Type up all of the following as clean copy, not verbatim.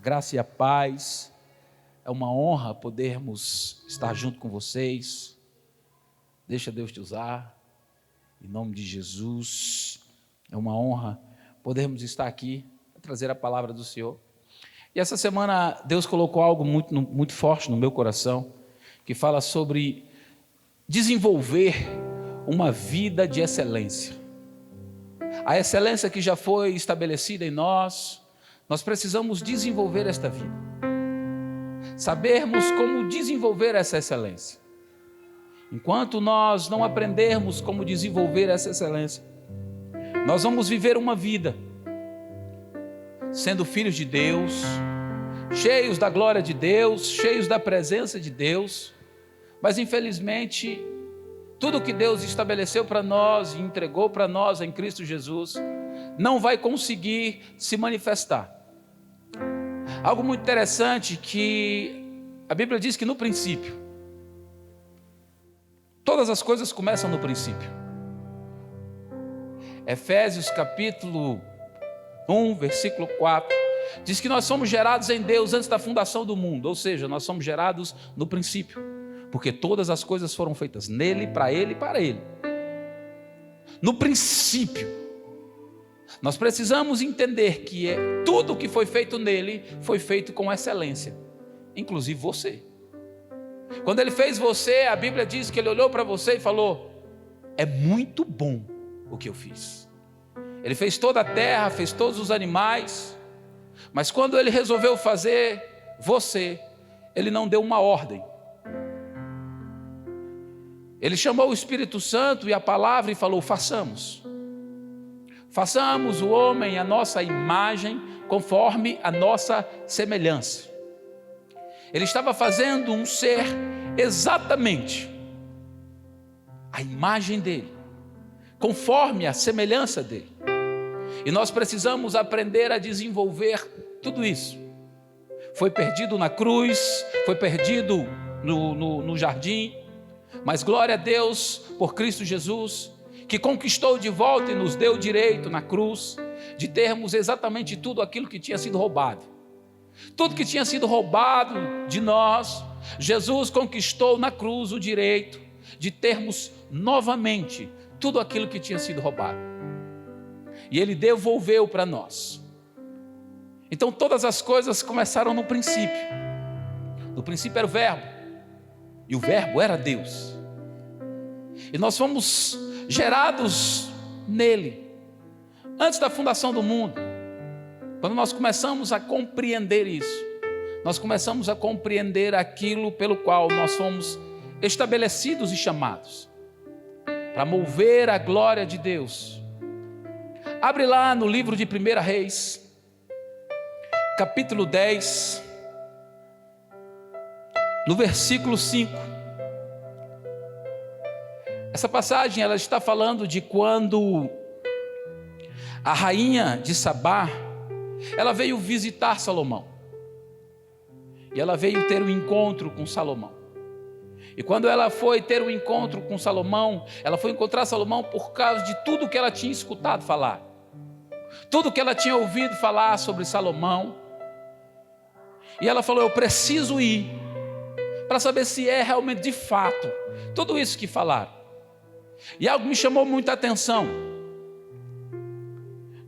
graça e a paz. É uma honra podermos estar junto com vocês. Deixa Deus te usar, em nome de Jesus. É uma honra podermos estar aqui, trazer a palavra do Senhor. E essa semana Deus colocou algo muito forte no meu coração, que fala sobre desenvolver uma vida de excelência. A excelência que já foi estabelecida em nós precisamos desenvolver esta vida. Sabermos como desenvolver essa excelência. Enquanto nós não aprendermos como desenvolver essa excelência, nós vamos viver uma vida sendo filhos de Deus, cheios da glória de Deus, cheios da presença de Deus, mas infelizmente tudo que Deus estabeleceu para nós e entregou para nós em Cristo Jesus não vai conseguir se manifestar. Algo muito interessante que a Bíblia diz que no princípio, todas as coisas começam no princípio. Efésios capítulo 1, versículo 4, diz que nós somos gerados em Deus antes da fundação do mundo, ou seja, nós somos gerados no princípio, porque todas as coisas foram feitas nele, para ele e para ele. No princípio, nós precisamos entender que tudo que foi feito nele foi feito com excelência, inclusive você. Quando ele fez você, a Bíblia diz que ele olhou para você e falou: é muito bom o que eu fiz. Ele fez toda a terra, fez todos os animais, mas quando ele resolveu fazer você, ele não deu uma ordem. Ele chamou o Espírito Santo e a palavra e falou: façamos o homem à nossa imagem, conforme a nossa semelhança. Ele estava fazendo um ser exatamente a imagem dele, conforme a semelhança dele. E nós precisamos aprender a desenvolver tudo isso. Foi perdido na cruz, foi perdido no jardim, mas glória a Deus por Cristo Jesus, que conquistou de volta e nos deu o direito na cruz de termos exatamente tudo aquilo que tinha sido roubado. Tudo que tinha sido roubado de nós, Jesus conquistou na cruz o direito de termos novamente tudo aquilo que tinha sido roubado. E Ele devolveu para nós. Então todas as coisas começaram no princípio. No princípio era o Verbo, e o Verbo era Deus. E nós fomos gerados nele, antes da fundação do mundo. Quando nós começamos a compreender isso, nós começamos a compreender aquilo pelo qual nós fomos estabelecidos e chamados, para mover a glória de Deus. Abre lá no livro de 1 Reis, capítulo 10, no versículo 5. Essa passagem ela está falando de quando a rainha de Sabá, ela veio visitar Salomão. E ela veio ter um encontro com Salomão. E quando ela foi ter um encontro com Salomão, ela foi encontrar Salomão por causa de tudo que ela tinha escutado falar. Tudo que ela tinha ouvido falar sobre Salomão. E ela falou: eu preciso ir para saber se é realmente de fato tudo isso que falaram. E algo me chamou muita atenção.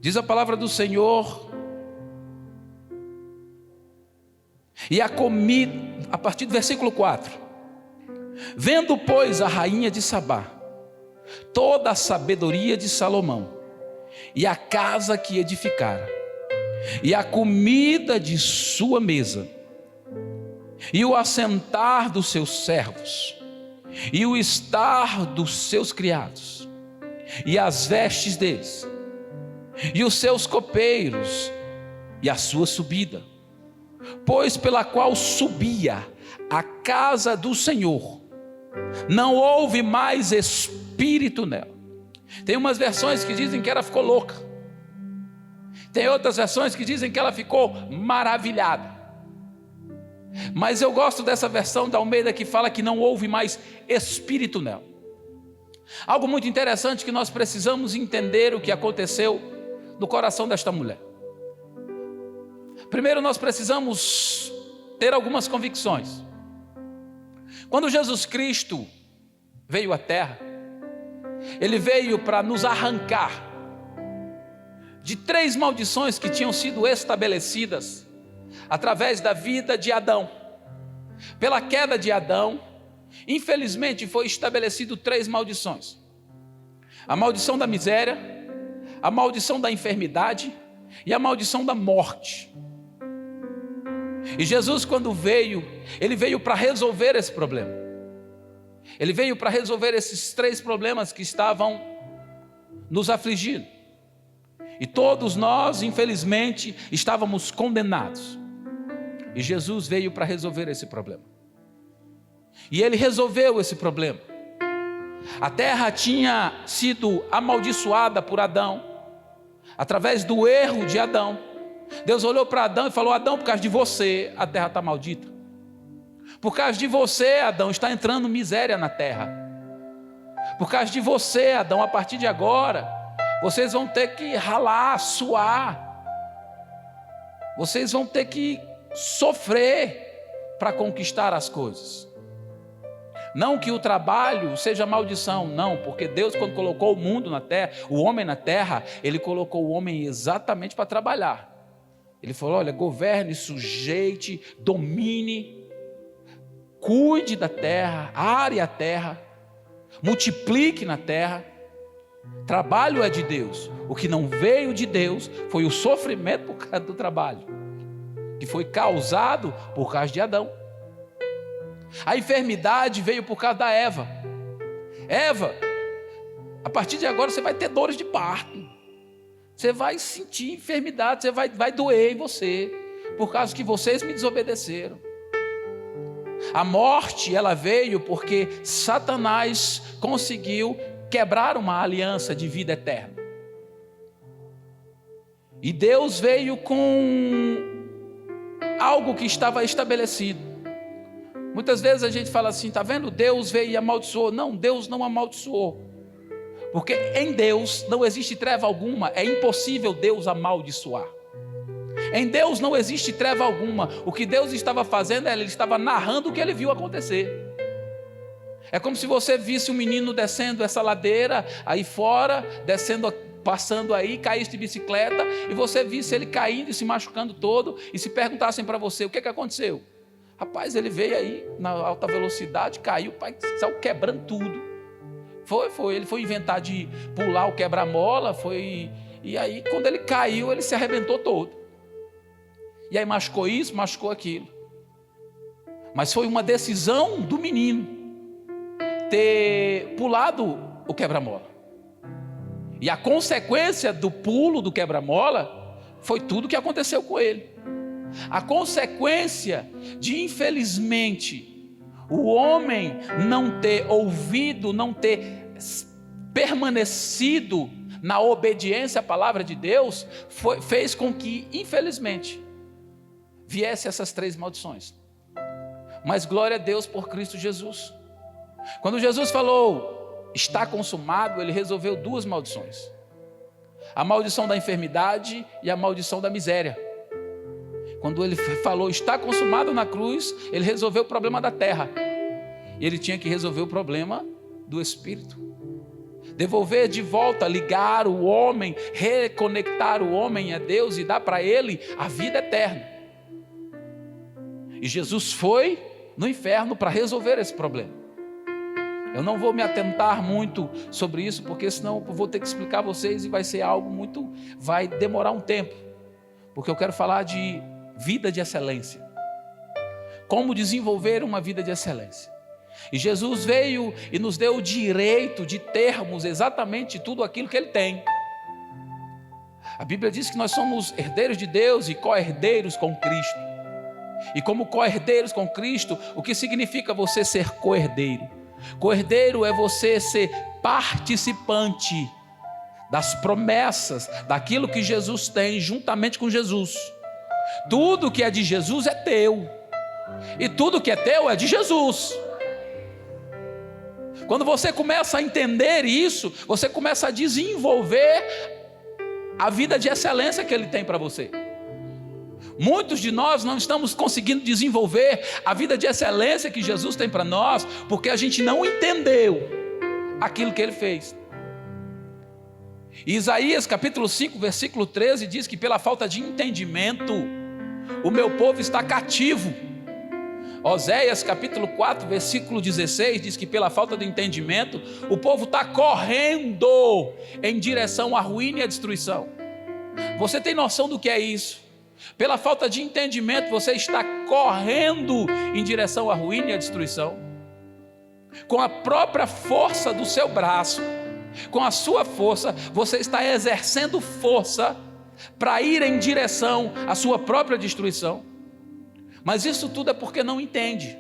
Diz a palavra do Senhor: e a comida, a partir do versículo 4: vendo, pois, a rainha de Sabá toda a sabedoria de Salomão, e a casa que edificara, e a comida de sua mesa, e o assentar dos seus servos, e o estar dos seus criados, e as vestes deles, e os seus copeiros, e a sua subida, pois pela qual subia a casa do Senhor, não houve mais espírito nela. Tem umas versões que dizem que ela ficou louca, tem outras versões que dizem que ela ficou maravilhada. Mas eu gosto dessa versão da Almeida que fala que não houve mais espírito nela. Algo muito interessante que nós precisamos entender o que aconteceu no coração desta mulher. Primeiro, nós precisamos ter algumas convicções. Quando Jesus Cristo veio à terra, Ele veio para nos arrancar de 3 maldições que tinham sido estabelecidas através da vida de Adão. Pela queda de Adão, infelizmente foi estabelecido 3 maldições: a maldição da miséria, a maldição da enfermidade e a maldição da morte. E Jesus, quando veio, Ele veio para resolver esse problema. Ele veio para resolver esses 3 problemas que estavam nos afligindo. E todos nós, infelizmente, estávamos condenados. E Jesus veio para resolver esse problema. E Ele resolveu esse problema. A terra tinha sido amaldiçoada por Adão, através do erro de Adão. Deus olhou para Adão e falou: Adão, por causa de você, a terra está maldita. Por causa de você, Adão, está entrando miséria na terra. Por causa de você, Adão, a partir de agora, vocês vão ter que ralar, suar. Vocês vão ter que sofrer para conquistar as coisas. Não que o trabalho seja maldição, não, porque Deus, quando colocou o mundo na terra, o homem na terra, Ele colocou o homem exatamente para trabalhar. Ele falou: olha, governe, sujeite, domine, cuide da terra, are a terra, multiplique na terra. Trabalho é de Deus. O que não veio de Deus foi o sofrimento por causa do trabalho, que foi causado por causa de Adão. A enfermidade veio por causa da Eva. Eva, a partir de agora você vai ter dores de parto. Você vai sentir enfermidade, vai doer em você, por causa que vocês me desobedeceram. A morte, ela veio porque Satanás conseguiu quebrar uma aliança de vida eterna. E Deus veio com algo que estava estabelecido. Muitas vezes a gente fala assim: está vendo? Deus veio e amaldiçoou. Não, Deus não amaldiçoou. Porque em Deus não existe treva alguma. É impossível Deus amaldiçoar. Em Deus não existe treva alguma. O que Deus estava fazendo, Ele estava narrando o que Ele viu acontecer. É como se você visse um menino descendo essa ladeira aí fora, descendo, passando aí, caísse de bicicleta, e você visse ele caindo e se machucando todo, e se perguntassem para você: o que aconteceu? Rapaz, ele veio aí na alta velocidade, caiu, pai, saiu quebrando tudo. Ele foi inventar de pular o quebra-mola, e aí quando ele caiu, ele se arrebentou todo. E aí machucou isso, machucou aquilo. Mas foi uma decisão do menino ter pulado o quebra-mola. E a consequência do pulo do quebra-mola foi tudo o que aconteceu com ele. A consequência de, infelizmente, o homem não ter ouvido, não ter permanecido na obediência à palavra de Deus, fez com que, infelizmente, viesse essas 3 maldições. Mas glória a Deus por Cristo Jesus. Quando Jesus falou: está consumado, Ele resolveu 2 maldições: a maldição da enfermidade e a maldição da miséria. Quando Ele falou está consumado na cruz, Ele resolveu o problema da terra. E Ele tinha que resolver o problema do espírito. Devolver de volta, ligar o homem, reconectar o homem a Deus e dar para ele a vida eterna. E Jesus foi no inferno para resolver esse problema. Eu não vou me atentar muito sobre isso, porque senão eu vou ter que explicar a vocês e vai ser algo muito... vai demorar um tempo. Porque eu quero falar de vida de excelência. Como desenvolver uma vida de excelência. E Jesus veio e nos deu o direito de termos exatamente tudo aquilo que Ele tem. A Bíblia diz que nós somos herdeiros de Deus e co-herdeiros com Cristo. E como co-herdeiros com Cristo, o que significa você ser co-herdeiro? Co-herdeiro é você ser participante das promessas, daquilo que Jesus tem juntamente com Jesus. Tudo que é de Jesus é teu, e tudo que é teu é de Jesus. Quando você começa a entender isso, você começa a desenvolver a vida de excelência que Ele tem para você. Muitos de nós não estamos conseguindo desenvolver a vida de excelência que Jesus tem para nós, porque a gente não entendeu aquilo que Ele fez. E Isaías capítulo 5, versículo 13 diz que pela falta de entendimento, o meu povo está cativo. Oséias capítulo 4, versículo 16 diz que pela falta de entendimento, o povo está correndo em direção à ruína e à destruição. Você tem noção do que é isso? Pela falta de entendimento, você está correndo em direção à ruína e à destruição. Com a própria força do seu braço, com a sua força, você está exercendo força para ir em direção à sua própria destruição. Mas isso tudo é porque não entende.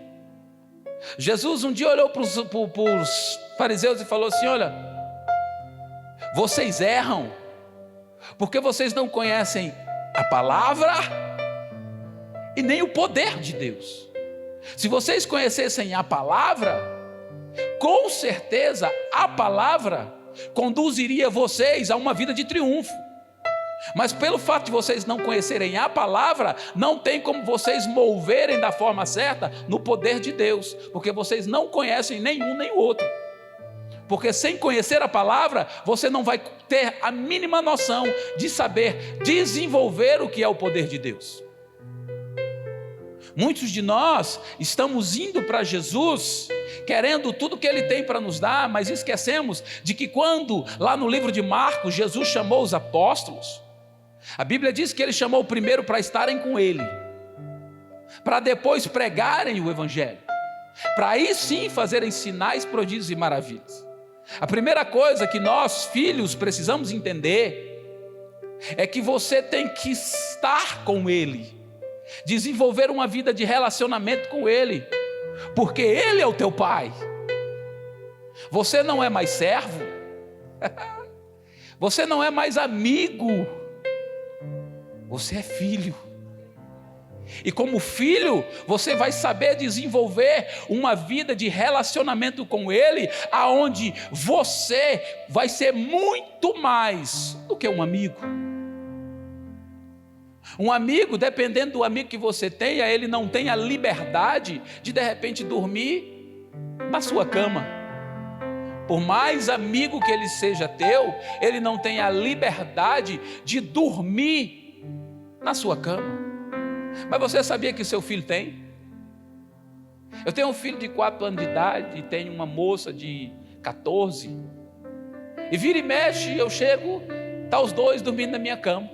Jesus um dia olhou para os fariseus e falou assim: olha, vocês erram porque vocês não conhecem a palavra e nem o poder de Deus. Se vocês conhecessem a palavra, com certeza a palavra conduziria vocês a uma vida de triunfo. Mas pelo fato de vocês não conhecerem a palavra, não tem como vocês moverem da forma certa no poder de Deus, porque vocês não conhecem nenhum nem o outro. Porque sem conhecer a palavra, você não vai ter a mínima noção de saber desenvolver o que é o poder de Deus. Muitos de nós estamos indo para Jesus, querendo tudo que Ele tem para nos dar, mas esquecemos de que quando, lá no livro de Marcos, Jesus chamou os apóstolos, a Bíblia diz que Ele chamou primeiro para estarem com Ele, para depois pregarem o Evangelho, para aí sim fazerem sinais, prodígios e maravilhas. A primeira coisa que nós, filhos, precisamos entender é que você tem que estar com Ele, desenvolver uma vida de relacionamento com Ele, porque Ele é o teu Pai. Você não é mais servo, você não é mais amigo, você é filho. E como filho, você vai saber desenvolver uma vida de relacionamento com Ele, aonde você vai ser muito mais do que um amigo. Um amigo, dependendo do amigo que você tenha, ele não tem a liberdade de repente dormir na sua cama. Por mais amigo que ele seja teu, ele não tem a liberdade de dormir na sua cama. Mas você sabia que seu filho tem? Eu tenho um filho de 4 anos de idade e tenho uma moça de 14. E vira e mexe, eu chego, tá os dois dormindo na minha cama.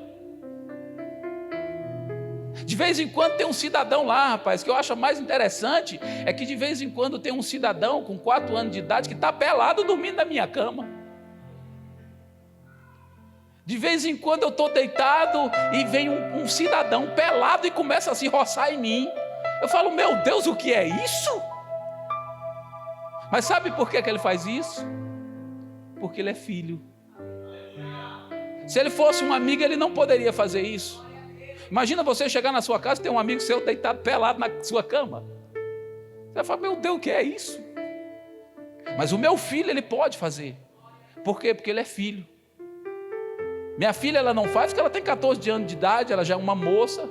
De vez em quando tem um cidadão lá, rapaz, que eu acho mais interessante é que de vez em quando tem um cidadão com 4 anos de idade que está pelado dormindo na minha cama. De vez em quando eu estou deitado e vem um cidadão pelado e começa a se roçar em mim. Eu falo, meu Deus, o que é isso? Mas sabe por que ele faz isso? Porque ele é filho. Se ele fosse um amigo, ele não poderia fazer isso. Imagina você chegar na sua casa e ter um amigo seu deitado pelado na sua cama. Você vai falar, meu Deus, o que é isso? Mas o meu filho, ele pode fazer. Por quê? Porque ele é filho. Minha filha, ela não faz porque ela tem 14 anos de idade, ela já é uma moça,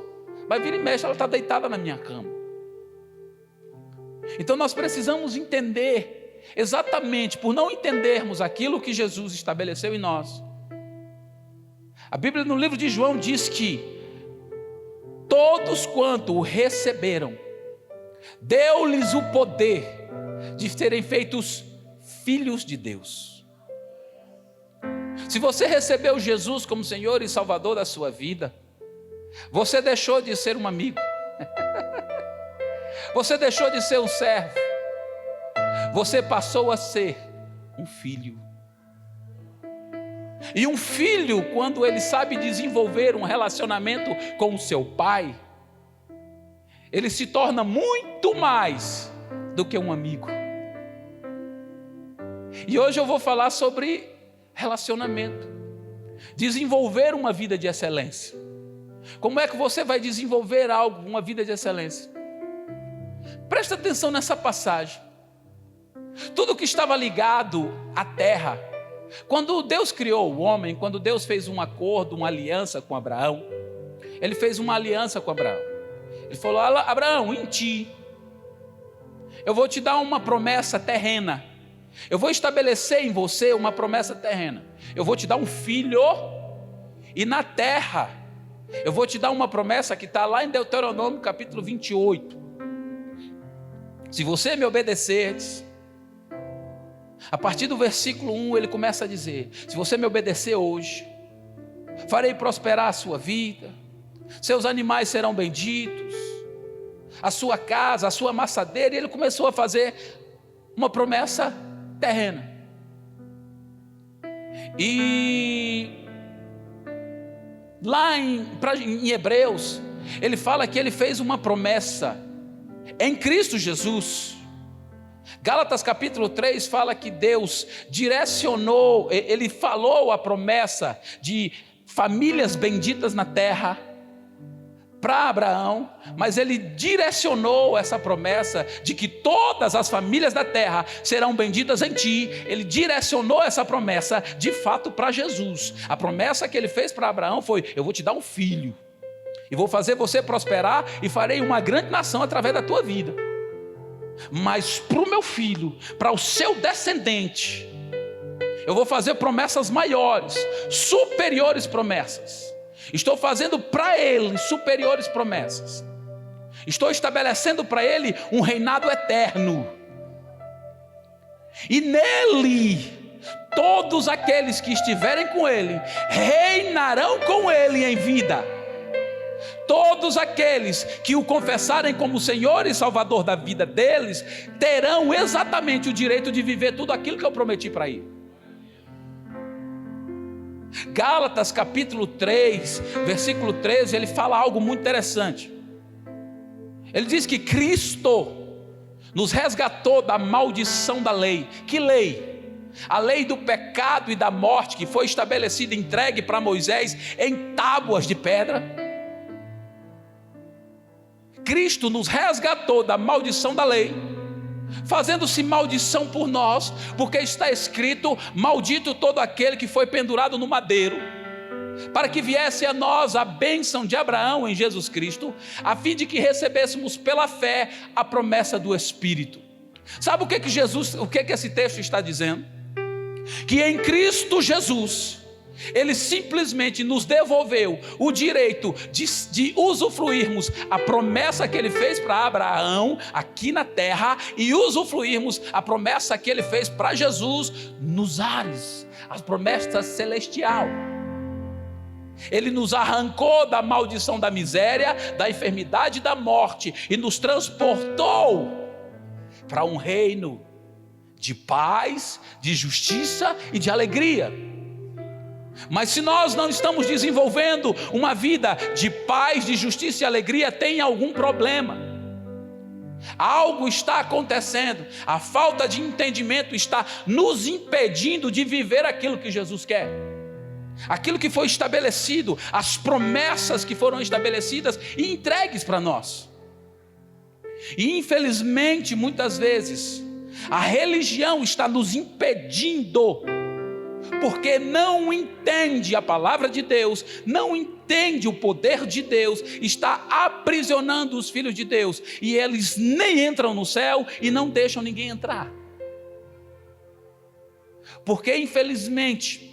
mas vira e mexe, ela está deitada na minha cama. Então nós precisamos entender, exatamente por não entendermos aquilo que Jesus estabeleceu em nós. A Bíblia no livro de João diz que todos quanto o receberam, deu-lhes o poder de serem feitos filhos de Deus. Se você recebeu Jesus como Senhor e Salvador da sua vida, você deixou de ser um amigo, você deixou de ser um servo, você passou a ser um filho. E um filho, quando ele sabe desenvolver um relacionamento com o seu pai, ele se torna muito mais do que um amigo. E hoje eu vou falar sobre relacionamento, desenvolver uma vida de excelência. Como é que você vai desenvolver algo, uma vida de excelência? Presta atenção nessa passagem. Tudo que estava ligado à terra, quando Deus criou o homem, quando Deus fez um acordo, uma aliança com Abraão, ele fez uma aliança com Abraão. Ele falou: Abraão, em ti eu vou te dar uma promessa terrena. Eu vou estabelecer em você uma promessa terrena. Eu vou te dar um filho, e na terra eu vou te dar uma promessa que está lá em Deuteronômio capítulo 28. Se você me obedecerdes, a partir do versículo 1 ele começa a dizer: se você me obedecer hoje, farei prosperar a sua vida, seus animais serão benditos, a sua casa, a sua amassadeira. E ele começou a fazer uma promessa terrena. E lá em Hebreus, ele fala que ele fez uma promessa em Cristo Jesus. Gálatas capítulo 3 fala que Deus direcionou, ele falou a promessa de famílias benditas na terra para Abraão, mas ele direcionou essa promessa de que todas as famílias da terra serão benditas em ti. Ele direcionou essa promessa de fato para Jesus. A promessa que ele fez para Abraão foi: eu vou te dar um filho, e vou fazer você prosperar, e farei uma grande nação através da tua vida. Mas para o meu filho, para o seu descendente, eu vou fazer promessas maiores, superiores promessas. Estou fazendo para ele superiores promessas. Estou estabelecendo para ele um reinado eterno. E nele, todos aqueles que estiverem com ele, reinarão com ele em vida. Todos aqueles que o confessarem como Senhor e Salvador da vida deles, terão exatamente o direito de viver tudo aquilo que eu prometi para ele. Gálatas capítulo 3, versículo 13, ele fala algo muito interessante. Ele diz que Cristo nos resgatou da maldição da lei. Que lei? A lei do pecado e da morte, que foi estabelecida e entregue para Moisés em tábuas de pedra. Cristo nos resgatou da maldição da lei, fazendo-se maldição por nós, porque está escrito: maldito todo aquele que foi pendurado no madeiro, para que viesse a nós a bênção de Abraão em Jesus Cristo, a fim de que recebêssemos pela fé a promessa do Espírito. Sabe o que esse texto está dizendo? Que em Cristo Jesus, ele simplesmente nos devolveu o direito de usufruirmos a promessa que ele fez para Abraão aqui na terra, e usufruirmos a promessa que ele fez para Jesus nos ares, a promessa celestial. Ele nos arrancou da maldição da miséria, da enfermidade e da morte, e nos transportou para um reino de paz, de justiça e de alegria. Mas se nós não estamos desenvolvendo uma vida de paz, de justiça e alegria, tem algum problema. Algo está acontecendo. A falta de entendimento está nos impedindo de viver aquilo que Jesus quer, aquilo que foi estabelecido, as promessas que foram estabelecidas e entregues para nós. E infelizmente, muitas vezes, a religião está nos impedindo, porque não entende a palavra de Deus, não entende o poder de Deus, está aprisionando os filhos de Deus, e eles nem entram no céu e não deixam ninguém entrar. Porque infelizmente,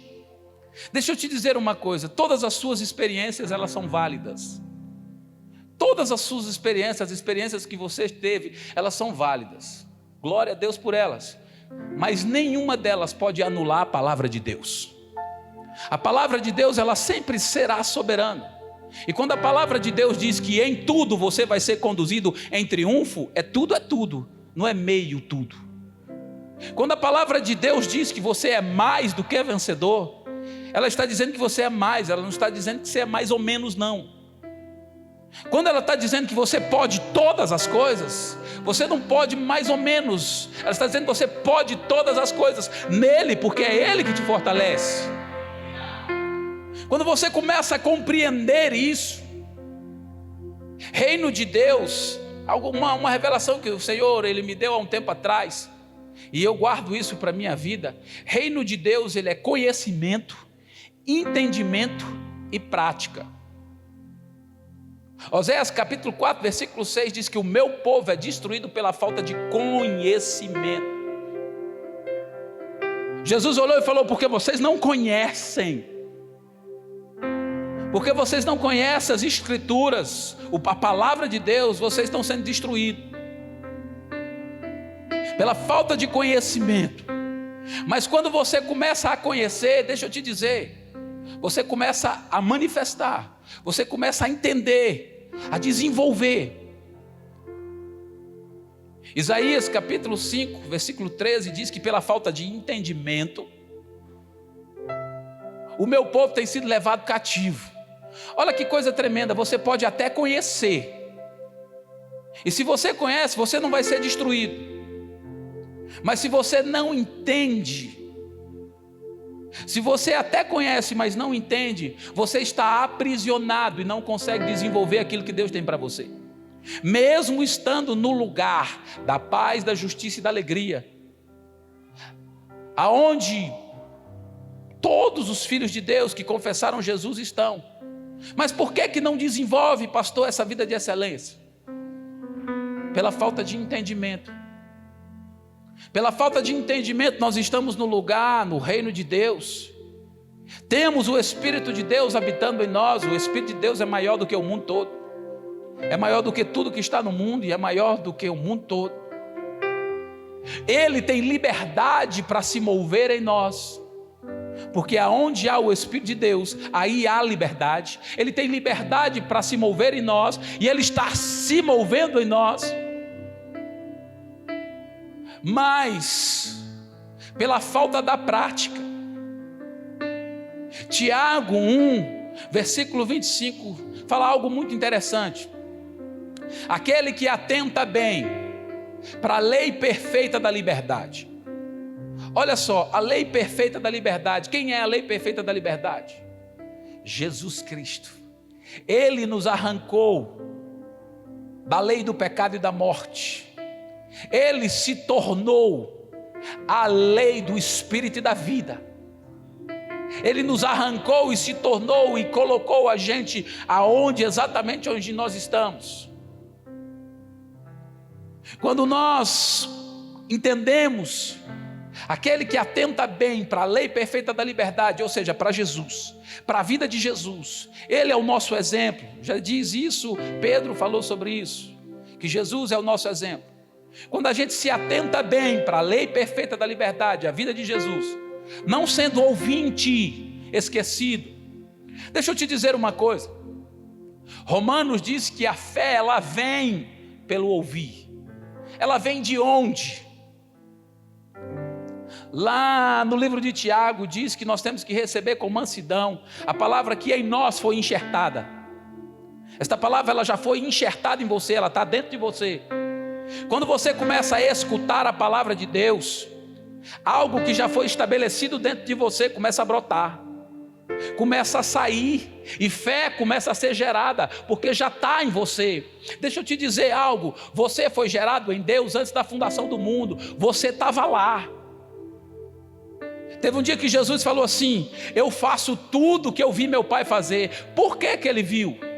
deixa eu te dizer uma coisa: todas as suas experiências, elas são válidas. Todas as suas experiências, as experiências que você teve, elas são válidas. Glória a Deus por elas. Mas nenhuma delas pode anular a palavra de Deus. A palavra de Deus, ela sempre será soberana. E quando a palavra de Deus diz que em tudo você vai ser conduzido em triunfo, é tudo, não é meio tudo. Quando a palavra de Deus diz que você é mais do que vencedor, ela está dizendo que você é mais, ela não está dizendo que você é mais ou menos, não. Quando ela está dizendo que você pode todas as coisas, você não pode mais ou menos. Ela está dizendo que você pode todas as coisas nele, porque é ele que te fortalece. Quando você começa a compreender isso, reino de Deus, uma revelação que o Senhor ele me deu há um tempo atrás, e eu guardo isso para a minha vida. Reino de Deus, ele é conhecimento, entendimento e prática. Oséias capítulo 4, versículo 6 diz que o meu povo é destruído pela falta de conhecimento. Jesus olhou e falou: porque vocês não conhecem, porque vocês não conhecem as escrituras, a palavra de Deus, vocês estão sendo destruídos pela falta de conhecimento. Mas quando você começa a conhecer, deixa eu te dizer, você começa a manifestar, você começa a entender, a desenvolver. Isaías capítulo 5, versículo 13 diz que pela falta de entendimento, o meu povo tem sido levado cativo. Olha que coisa tremenda, você pode até conhecer, e se você conhece, você não vai ser destruído. Mas se você não entende, se você até conhece, mas não entende, você está aprisionado e não consegue desenvolver aquilo que Deus tem para você. Mesmo estando no lugar da paz, da justiça e da alegria, aonde todos os filhos de Deus que confessaram Jesus estão. Mas por que não desenvolve, pastor, essa vida de excelência? Pela falta de entendimento. Pela falta de entendimento, nós estamos no lugar, no reino de Deus. Temos o Espírito de Deus habitando em nós. O Espírito de Deus é maior do que o mundo todo. É maior do que tudo que está no mundo e é maior do que o mundo todo. Ele tem liberdade para se mover em nós. Porque aonde há o Espírito de Deus, aí há liberdade. Ele tem liberdade para se mover em nós e Ele está se movendo em nós. Mas, pela falta da prática, Tiago 1, versículo 25, fala algo muito interessante. Aquele que atenta bem para a lei perfeita da liberdade. Olha só, a lei perfeita da liberdade. Quem é a lei perfeita da liberdade? Jesus Cristo. Ele nos arrancou da lei do pecado e da morte. Ele se tornou a lei do Espírito e da vida. Ele nos arrancou e se tornou e colocou a gente exatamente onde nós estamos. Quando nós entendemos aquele que atenta bem para a lei perfeita da liberdade, ou seja, para Jesus, para a vida de Jesus, Ele é o nosso exemplo. Já diz isso, Pedro falou sobre isso, que Jesus é o nosso exemplo. Quando a gente se atenta bem para a lei perfeita da liberdade, a vida de Jesus, não sendo ouvinte esquecido. Deixa eu te dizer uma coisa. Romanos diz que a fé, ela vem pelo ouvir. Ela vem de onde? Lá no livro de Tiago diz que nós temos que receber com mansidão a palavra que em nós foi enxertada. Esta palavra ela já foi enxertada em você, ela está dentro de você. Quando você começa a escutar a palavra de Deus, algo que já foi estabelecido dentro de você começa a brotar, começa a sair, e fé começa a ser gerada, porque já está em você. Deixa eu te dizer algo, você foi gerado em Deus antes da fundação do mundo, você estava lá. Teve um dia que Jesus falou assim: eu faço tudo que eu vi meu pai fazer. Por que ele viu?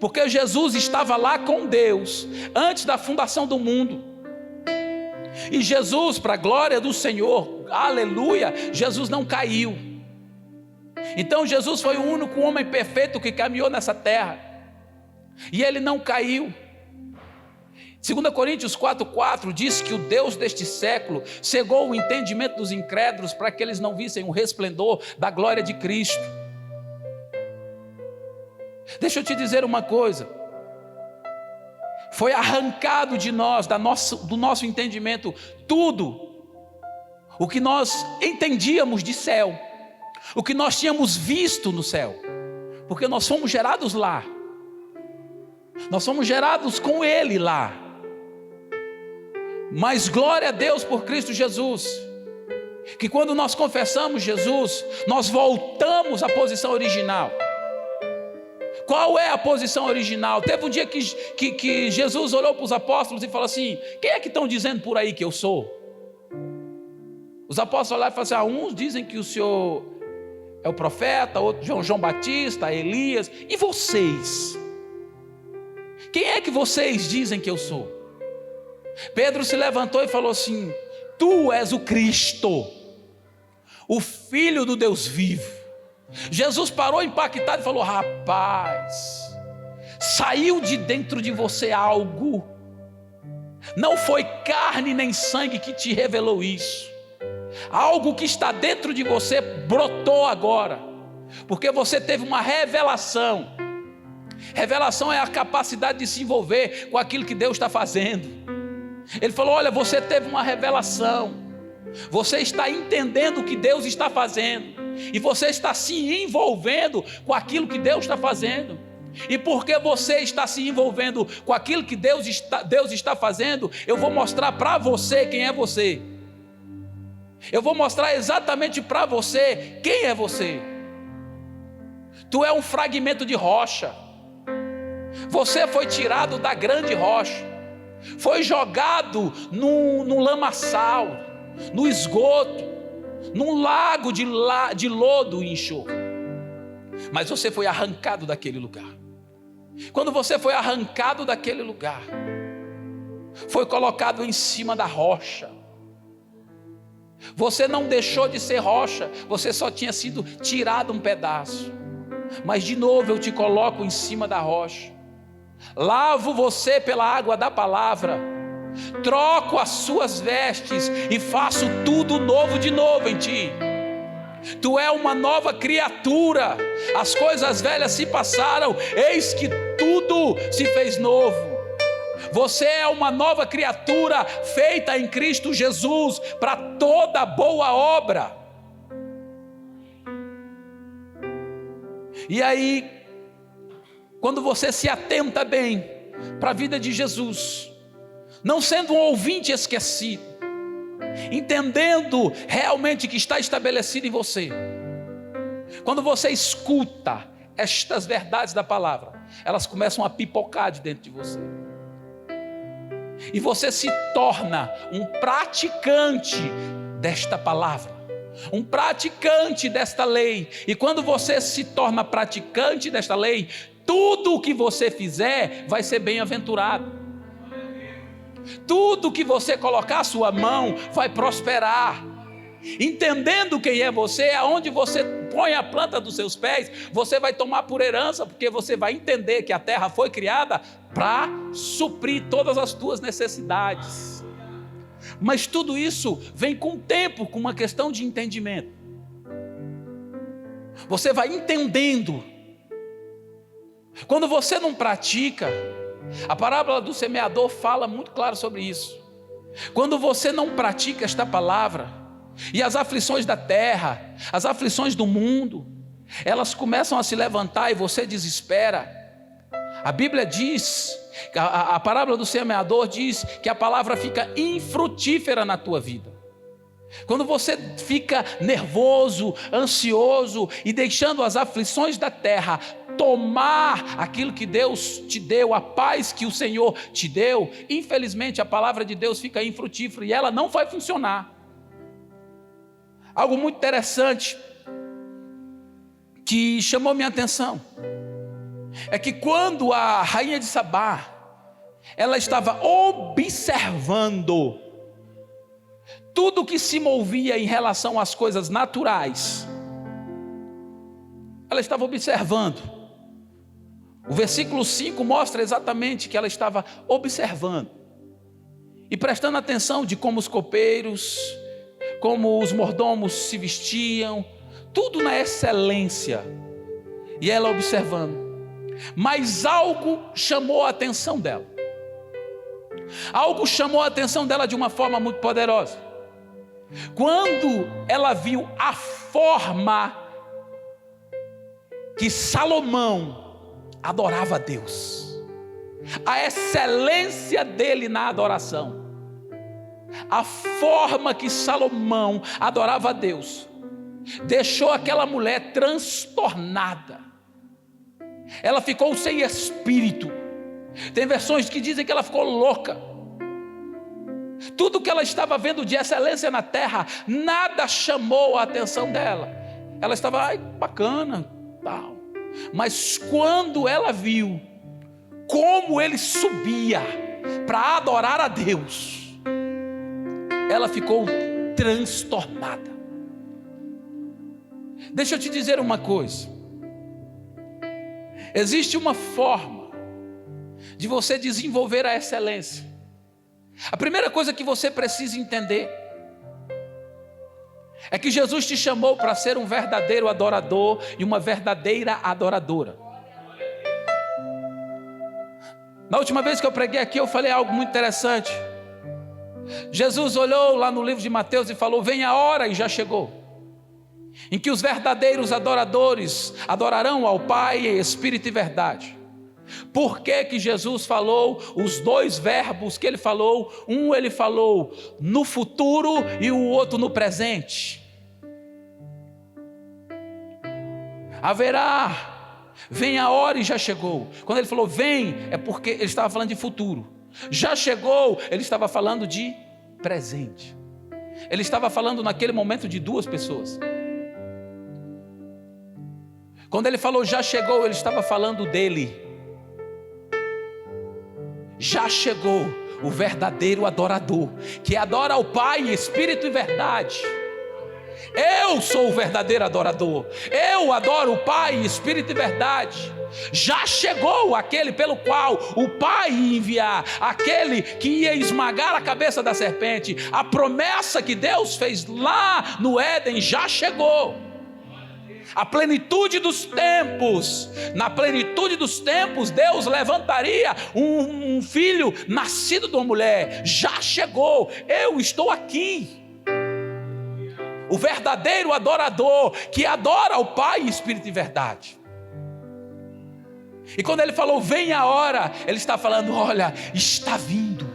Porque Jesus estava lá com Deus antes da fundação do mundo. E Jesus, para a glória do Senhor, aleluia, Jesus não caiu. Então Jesus foi o único homem perfeito que caminhou nessa terra, e ele não caiu. 2 Coríntios 4,4 diz que o Deus deste século cegou o entendimento dos incrédulos para que eles não vissem o resplendor da glória de Cristo. Deixa eu te dizer uma coisa, foi arrancado de nós, do nosso entendimento, tudo o que nós entendíamos de céu, o que nós tínhamos visto no céu, porque nós fomos gerados lá, nós fomos gerados com Ele lá. Mas glória a Deus por Cristo Jesus, que quando nós confessamos Jesus, nós voltamos à posição original. Qual é a posição original? Teve um dia que Jesus olhou para os apóstolos e falou assim: quem é que estão dizendo por aí que eu sou? Os apóstolos olharam e falaram assim: uns dizem que o Senhor é o profeta, outros João Batista, Elias, e vocês? Quem é que vocês dizem que eu sou? Pedro se levantou e falou assim: tu és o Cristo, o Filho do Deus vivo. Jesus parou impactado e falou: rapaz, saiu de dentro de você algo. Não foi carne nem sangue que te revelou isso. Algo que está dentro de você brotou agora, porque você teve uma revelação. Revelação é a capacidade de se envolver com aquilo que Deus está fazendo. Ele falou: olha, você teve uma revelação, você está entendendo o que Deus está fazendo, e você está se envolvendo com aquilo que Deus está fazendo. E porque você está se envolvendo com aquilo que Deus está fazendo, eu vou mostrar para você quem é você. Eu vou mostrar exatamente para você quem é você. Tu é um fragmento de rocha. Você foi tirado da grande rocha, foi jogado num lamaçal, no esgoto, num lago de lodo e enxofre. Mas você foi arrancado daquele lugar. Quando você foi arrancado daquele lugar, foi colocado em cima da rocha. Você não deixou de ser rocha, você só tinha sido tirado um pedaço. Mas de novo eu te coloco em cima da rocha. Lavo você pela água da palavra, troco as suas vestes e faço tudo novo de novo em ti. Tu é uma nova criatura, as coisas velhas se passaram, eis que tudo se fez novo. Você é uma nova criatura feita em Cristo Jesus para toda boa obra. E aí, quando você se atenta bem para a vida de Jesus, não sendo um ouvinte esquecido, entendendo realmente que está estabelecido em você, quando você escuta estas verdades da palavra, elas começam a pipocar de dentro de você, e você se torna um praticante desta palavra, um praticante desta lei. E quando você se torna praticante desta lei, tudo o que você fizer vai ser bem-aventurado. Tudo que você colocar a sua mão vai prosperar. Entendendo quem é você, aonde você põe a planta dos seus pés, você vai tomar por herança, porque você vai entender que a terra foi criada para suprir todas as tuas necessidades. Mas tudo isso vem com o tempo, com uma questão de entendimento. Você vai entendendo. Quando você não pratica, a parábola do semeador fala muito claro sobre isso. Quando você não pratica esta palavra, e as aflições da terra, as aflições do mundo, elas começam a se levantar e você desespera. A Bíblia diz, a parábola do semeador diz que a palavra fica infrutífera na tua vida. Quando você fica nervoso, ansioso e deixando as aflições da terra tomar aquilo que Deus te deu, a paz que o Senhor te deu, infelizmente a palavra de Deus fica infrutífera e ela não vai funcionar. Algo muito interessante que chamou minha atenção é que quando a rainha de Sabá, ela estava observando tudo que se movia em relação às coisas naturais, ela estava observando. O versículo 5 mostra exatamente que ela estava observando e prestando atenção de como os copeiros, como os mordomos se vestiam, tudo na excelência, e ela observando. Mas algo chamou a atenção dela. Algo chamou a atenção dela de uma forma muito poderosa. Quando ela viu a forma que Salomão adorava a Deus, a excelência dele na adoração, a forma que Salomão adorava a Deus, deixou aquela mulher transtornada. Ela ficou sem espírito. Tem versões que dizem que ela ficou louca. Tudo que ela estava vendo de excelência na terra, nada chamou a atenção dela. Ela estava, ai, bacana, tal. Mas quando ela viu como ele subia para adorar a Deus, ela ficou transtornada. Deixa eu te dizer uma coisa. Existe uma forma de você desenvolver a excelência. A primeira coisa que você precisa entender é que Jesus te chamou para ser um verdadeiro adorador e uma verdadeira adoradora. Na última vez que eu preguei aqui, eu falei algo muito interessante. Jesus olhou lá no livro de Mateus e falou: vem a hora, e já chegou, em que os verdadeiros adoradores adorarão ao Pai em espírito e verdade. Por que que Jesus falou os dois verbos que ele falou? Um ele falou no futuro e o outro no presente. Haverá, vem a hora e já chegou. Quando ele falou vem, é porque ele estava falando de futuro. Já chegou, ele estava falando de presente. Ele estava falando naquele momento de duas pessoas. Quando ele falou já chegou, ele estava falando dele. Já chegou o verdadeiro adorador, que adora ao Pai em espírito e verdade. Eu sou o verdadeiro adorador. Eu adoro o Pai em espírito e verdade. Já chegou aquele pelo qual o Pai ia enviar, aquele que ia esmagar a cabeça da serpente. A promessa que Deus fez lá no Éden já chegou. A plenitude dos tempos, na plenitude dos tempos, Deus levantaria um filho nascido de uma mulher. Já chegou, eu estou aqui. O verdadeiro adorador, que adora ao Pai em espírito e verdade. E quando ele falou vem a hora, ele está falando: olha, está vindo.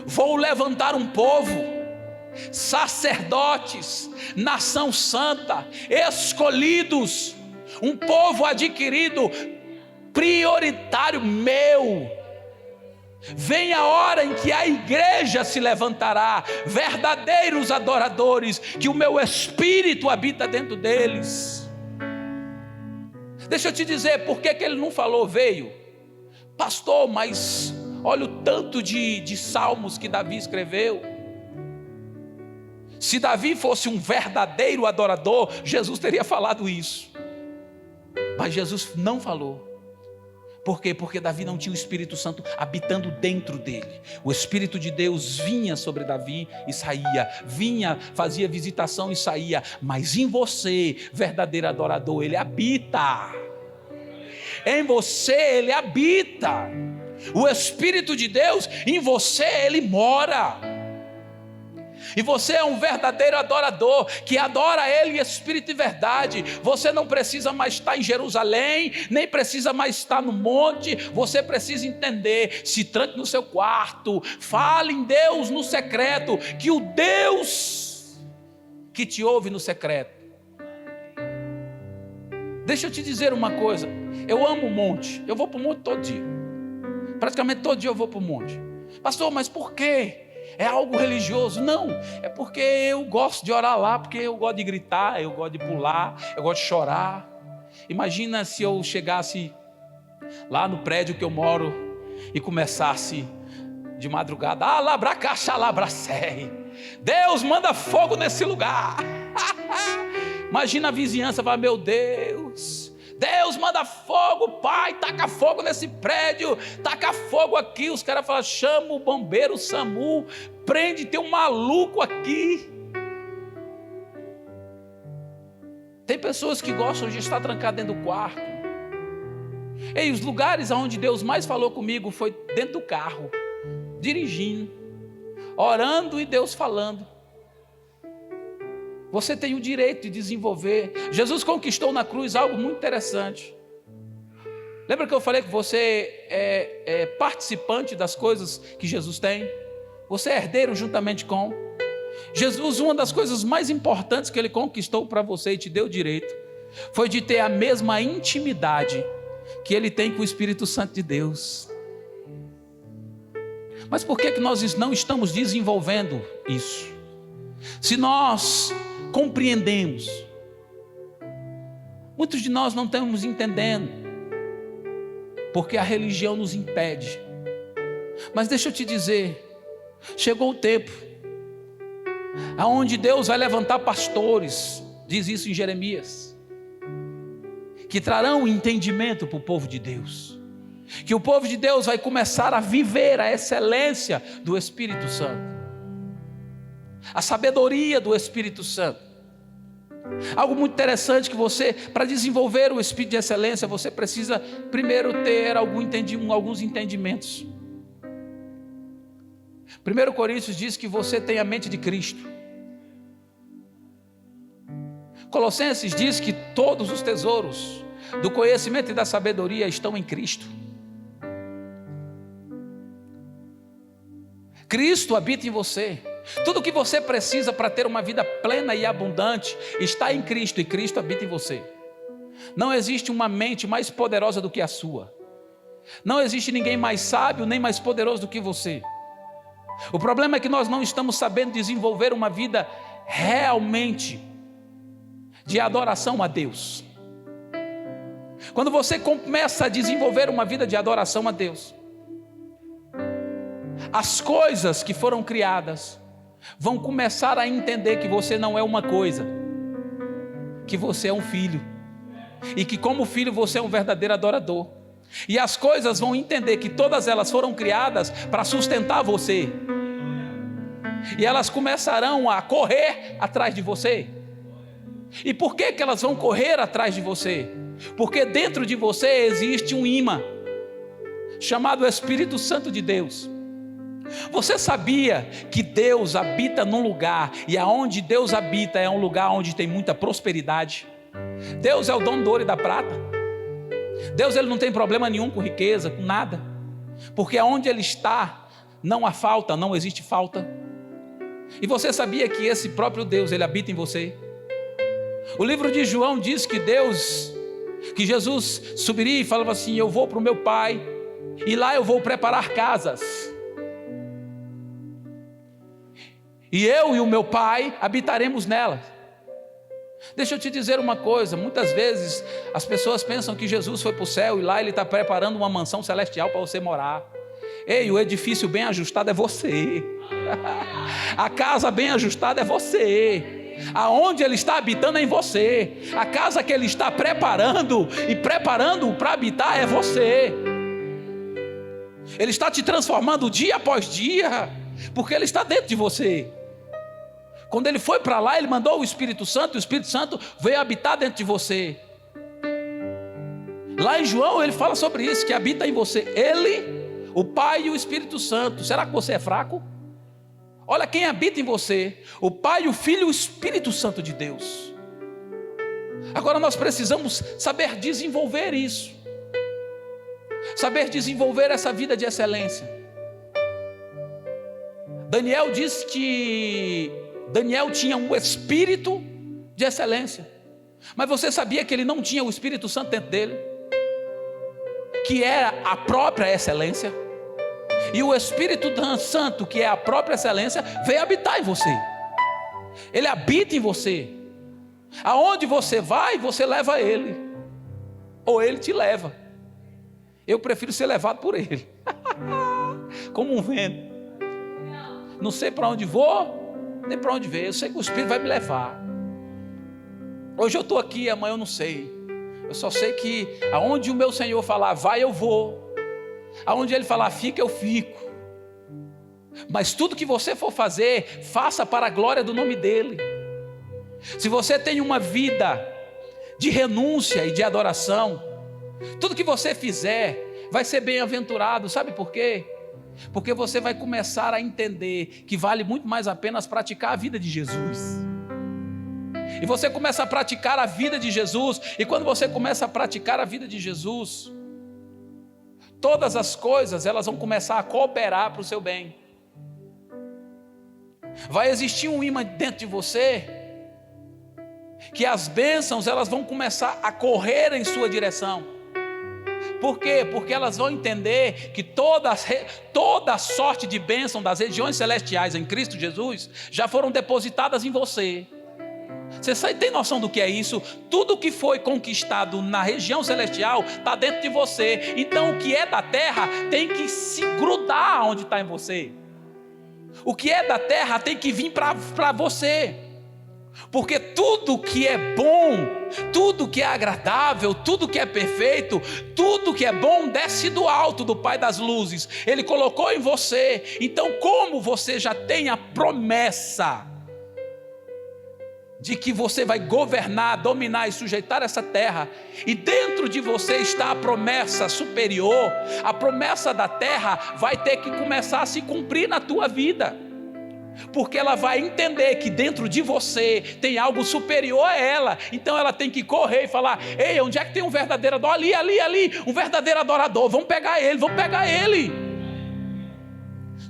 Vou levantar um povo, sacerdotes, nação santa, escolhidos, um povo adquirido, prioritário meu. Vem a hora em que a igreja se levantará, verdadeiros adoradores, que o meu espírito habita dentro deles. Deixa eu te dizer, por que ele não falou veio? Pastor, mas olha o tanto de salmos que Davi escreveu. Se Davi fosse um verdadeiro adorador, Jesus teria falado isso. Mas Jesus não falou. Por quê? Porque Davi não tinha o Espírito Santo habitando dentro dele. O Espírito de Deus vinha sobre Davi e saía, vinha, fazia visitação e saía. Mas em você, verdadeiro adorador, ele habita. Em você ele habita. O Espírito de Deus, em você ele mora. E você é um verdadeiro adorador, que adora Ele em espírito e verdade. Você não precisa mais estar em Jerusalém, nem precisa mais estar no monte. Você precisa entender, se tranque no seu quarto, fale em Deus no secreto, que o Deus que te ouve no secreto. Deixa eu te dizer uma coisa, eu amo o monte, eu vou para o monte todo dia. Praticamente todo dia eu vou para o monte. Pastor, mas por quê? É algo religioso? Não, é porque eu gosto de orar lá, porque eu gosto de gritar, eu gosto de pular, eu gosto de chorar. Imagina se eu chegasse lá no prédio que eu moro e começasse de madrugada: alabracaixa, alabracei, Deus manda fogo nesse lugar. Imagina a vizinhança, vai: meu Deus, Deus manda fogo, Pai, taca fogo nesse prédio, taca fogo aqui. Os caras falam: chama o bombeiro, o SAMU, prende, tem um maluco aqui. Tem pessoas que gostam de estar trancado dentro do quarto. E os lugares onde Deus mais falou comigo foi dentro do carro, dirigindo, orando e Deus falando. Você tem o direito de desenvolver. Jesus conquistou na cruz algo muito interessante. Lembra que eu falei que você é participante das coisas que Jesus tem? Você é herdeiro juntamente com Jesus. Uma das coisas mais importantes que Ele conquistou para você e te deu direito foi de ter a mesma intimidade que Ele tem com o Espírito Santo de Deus. Mas por que nós não estamos desenvolvendo isso? Se nós compreendemos, muitos de nós não estamos entendendo. porque a religião nos impede. Mas deixa eu te dizer, chegou o tempo aonde Deus vai levantar pastores, diz isso em Jeremias, que trarão entendimento para o povo de Deus, que o povo de Deus vai começar a viver a excelência do Espírito Santo, a sabedoria do Espírito Santo. Algo muito interessante que você, para desenvolver o Espírito de excelência, você precisa primeiro ter alguns entendimentos. 1 Coríntios diz que você tem a mente de Cristo. Colossenses diz que todos os tesouros do conhecimento e da sabedoria estão em Cristo. Cristo habita em você. Tudo o que você precisa para ter uma vida plena e abundante está em Cristo, e Cristo habita em você. Não existe uma mente mais poderosa do que a sua. Não existe ninguém mais sábio nem mais poderoso do que você. O problema é que nós não estamos sabendo desenvolver uma vida realmente de adoração a Deus. Quando você começa a desenvolver uma vida de adoração a Deus, as coisas que foram criadas vão começar a entender que você não é uma coisa, que você é um filho, e que como filho você é um verdadeiro adorador. E as coisas vão entender que todas elas foram criadas para sustentar você, e elas começarão a correr atrás de você. E por que elas vão correr atrás de você? Porque dentro de você existe um imã chamado Espírito Santo de Deus. Você sabia que Deus habita num lugar, e aonde Deus habita é um lugar onde tem muita prosperidade? Deus é o dono do ouro e da prata. Deus, ele não tem problema nenhum com riqueza, com nada, porque aonde ele está não há falta, não existe falta. E você sabia que esse próprio Deus, ele habita em você? O livro de João diz que Jesus subiria e falava assim: eu vou para o meu Pai, e lá eu vou preparar casas, e eu e o meu Pai habitaremos nelas. Deixa eu te dizer uma coisa, muitas vezes as pessoas pensam que Jesus foi para o céu e lá ele está preparando uma mansão celestial para você morar. Ei, o edifício bem ajustado é você. A casa bem ajustada é você. Aonde ele está habitando é em você. A casa que ele está preparando para habitar é você. Ele está te transformando dia após dia, porque ele está dentro de você. Quando ele foi para lá, ele mandou o Espírito Santo, e o Espírito Santo veio habitar dentro de você. Lá em João ele fala sobre isso, que habita em você ele, o Pai e o Espírito Santo. Será que você é fraco? Olha quem habita em você: o Pai, o Filho e o Espírito Santo de Deus. Agora nós precisamos saber desenvolver isso, saber desenvolver essa vida de excelência. Daniel diz que Daniel tinha um espírito de excelência, mas você sabia que ele não tinha o Espírito Santo dentro dele, que era a própria excelência? E o Espírito Santo, que é a própria excelência, veio habitar em você. Ele habita em você. Aonde você vai, você leva ele, ou ele te leva. Eu prefiro ser levado por ele. Como um vento. Não sei para onde vou, nem para onde veio. Eu sei que o Espírito vai me levar. Hoje eu estou aqui, amanhã eu não sei. Eu só sei que aonde o meu Senhor falar vai, eu vou. Aonde ele falar fica, eu fico. Mas tudo que você for fazer, faça para a glória do nome dele. Se você tem uma vida de renúncia e de adoração, tudo que você fizer vai ser bem-aventurado. Sabe por quê? Porque você vai começar a entender que vale muito mais a pena praticar a vida de Jesus. E você começa a praticar a vida de Jesus, e quando você começa a praticar a vida de Jesus, todas as coisas elas vão começar a cooperar para o seu bem. Vai existir um imã dentro de você, que as bênçãos elas vão começar a correr em sua direção. Por quê? Porque elas vão entender que toda sorte de bênção das regiões celestiais em Cristo Jesus já foram depositadas em você. Você tem noção do que é isso? Tudo que foi conquistado na região celestial está dentro de você. Então o que é da terra tem que se grudar onde está em você. O que é da terra tem que vir para você. Porque tudo que é bom, tudo que é agradável, tudo que é perfeito, tudo que é bom desce do alto do Pai das luzes. Ele colocou em você. Então, como você já tem a promessa de que você vai governar, dominar e sujeitar essa terra, e dentro de você está a promessa superior, a promessa da terra vai ter que começar a se cumprir na tua vida. Porque ela vai entender que dentro de você tem algo superior a ela. Então ela tem que correr e falar: ei, onde é que tem um verdadeiro adorador? Ali, um verdadeiro adorador. Vamos pegar ele.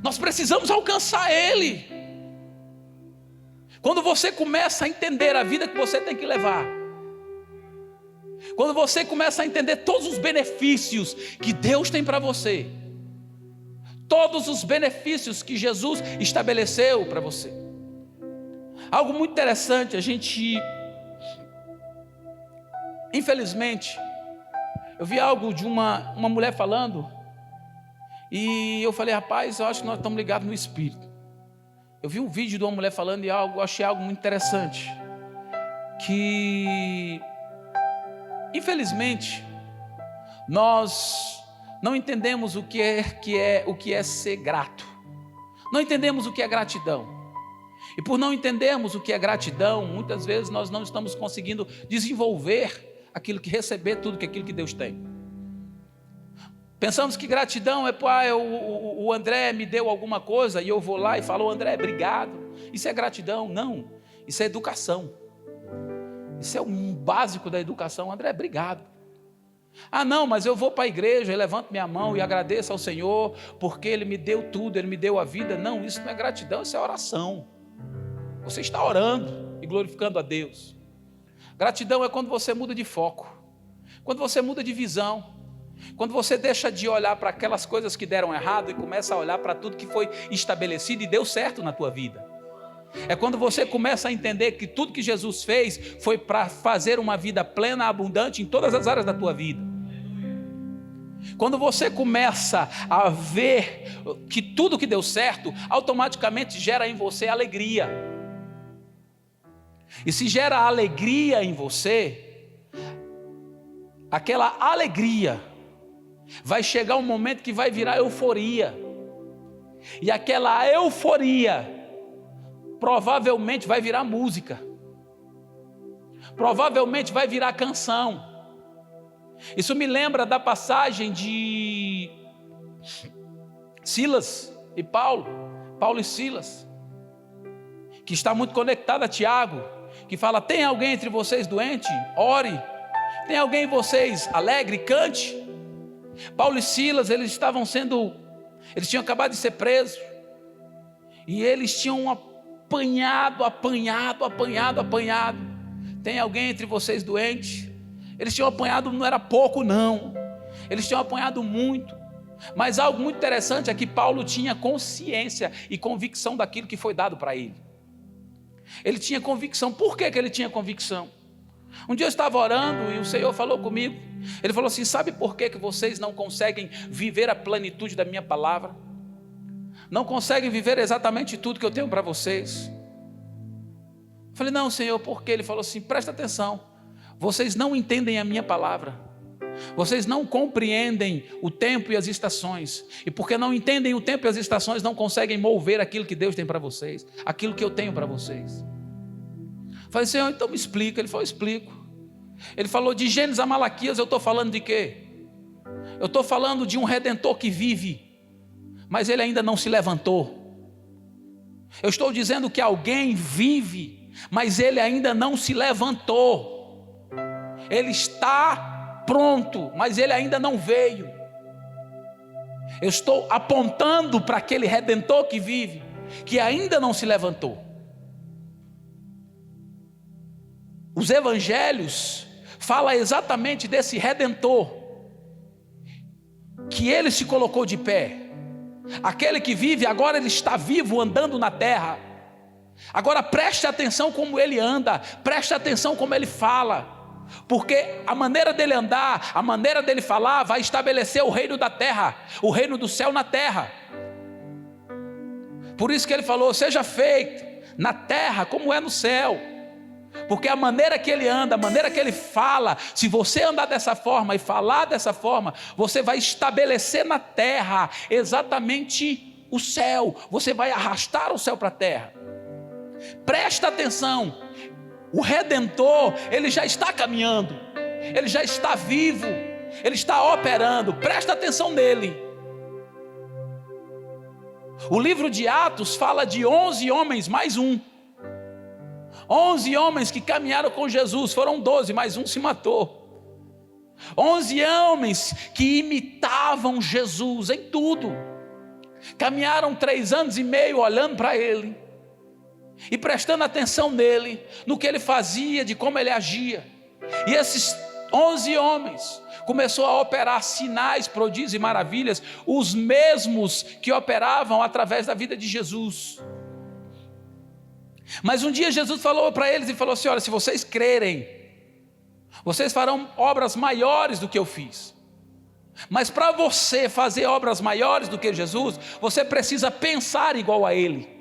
Nós precisamos alcançar ele. Quando você começa a entender a vida que você tem que levar, quando você começa a entender todos os benefícios que Deus tem para você, todos os benefícios que Jesus estabeleceu para você. Algo muito interessante, infelizmente, eu vi algo de uma mulher falando, e eu falei: rapaz, eu acho que nós estamos ligados no Espírito. Eu vi um vídeo de uma mulher falando e eu achei algo muito interessante, que infelizmente nós não entendemos o que é ser grato. Não entendemos o que é gratidão. E por não entendermos o que é gratidão, muitas vezes nós não estamos conseguindo desenvolver receber tudo aquilo que Deus tem. Pensamos que gratidão é: o André me deu alguma coisa e eu vou lá e falo: André, obrigado. Isso é gratidão? Não, isso é educação. Isso é um básico da educação. André, obrigado. Não, mas eu vou para a igreja e levanto minha mão e agradeço ao Senhor porque Ele me deu tudo, Ele me deu a vida. Não, isso não é gratidão, isso é oração. Você está orando e glorificando a Deus. Gratidão é quando você muda de foco, quando você muda de visão, quando você deixa de olhar para aquelas coisas que deram errado e começa a olhar para tudo que foi estabelecido e deu certo na tua vida. É quando você começa a entender que tudo que Jesus fez foi para fazer uma vida plena, abundante em todas as áreas da tua vida. Quando você começa a ver que tudo que deu certo, automaticamente gera em você alegria. E se gera alegria em você, aquela alegria vai chegar um momento que vai virar euforia. E aquela euforia provavelmente vai virar música. Provavelmente vai virar canção. Isso me lembra da passagem de Silas e Paulo e Silas, que está muito conectado a Tiago, que fala: tem alguém entre vocês doente? Ore. Tem alguém em vocês alegre? Cante. Paulo e Silas, eles tinham acabado de ser presos, e eles tinham apanhado. Tem alguém entre vocês doente? Eles tinham apanhado, não era pouco não, eles tinham apanhado muito. Mas algo muito interessante é que Paulo tinha consciência e convicção daquilo que foi dado para ele. Ele tinha convicção. Por que ele tinha convicção? Um dia eu estava orando e o Senhor falou comigo. Ele falou assim: sabe por que vocês não conseguem viver a plenitude da minha palavra? Não conseguem viver exatamente tudo que eu tenho para vocês? Eu falei: não, Senhor, por quê? Ele falou assim: presta atenção, vocês não entendem a minha palavra, vocês não compreendem o tempo e as estações, e porque não entendem o tempo e as estações, não conseguem mover aquilo que Deus tem para vocês, aquilo que eu tenho para vocês. Eu falei: Senhor, então me explica. Ele falou: explico. Ele falou: de Gênesis a Malaquias eu estou falando de quê? Eu estou falando de um Redentor que vive, mas ele ainda não se levantou. Eu estou dizendo que alguém vive, mas ele ainda não se levantou. Ele está pronto, mas ele ainda não veio. Eu estou apontando para aquele Redentor que vive, que ainda não se levantou. Os evangelhos falam exatamente desse Redentor, que ele se colocou de pé. Aquele que vive, agora ele está vivo, andando na terra. Agora preste atenção como ele anda, preste atenção como ele fala, porque a maneira dele andar, a maneira dele falar vai estabelecer o reino da terra, o reino do céu na terra. Por isso que ele falou: seja feito na terra como é no céu. Porque a maneira que ele anda, a maneira que ele fala, se você andar dessa forma e falar dessa forma, você vai estabelecer na terra exatamente o céu, você vai arrastar o céu para a terra. Presta atenção, o Redentor, ele já está caminhando, ele já está vivo, ele está operando, presta atenção nele. O livro de Atos fala de 11 homens mais um. 11 homens que caminharam com Jesus, foram 12, mas um se matou. 11 homens que imitavam Jesus em tudo. Caminharam 3 anos e meio olhando para ele e prestando atenção nele, no que ele fazia, de como ele agia. E esses 11 homens começou a operar sinais, prodígios e maravilhas, os mesmos que operavam através da vida de Jesus. Mas um dia Jesus falou para eles e falou assim: olha, se vocês crerem, vocês farão obras maiores do que eu fiz. Mas para você fazer obras maiores do que Jesus, você precisa pensar igual a ele.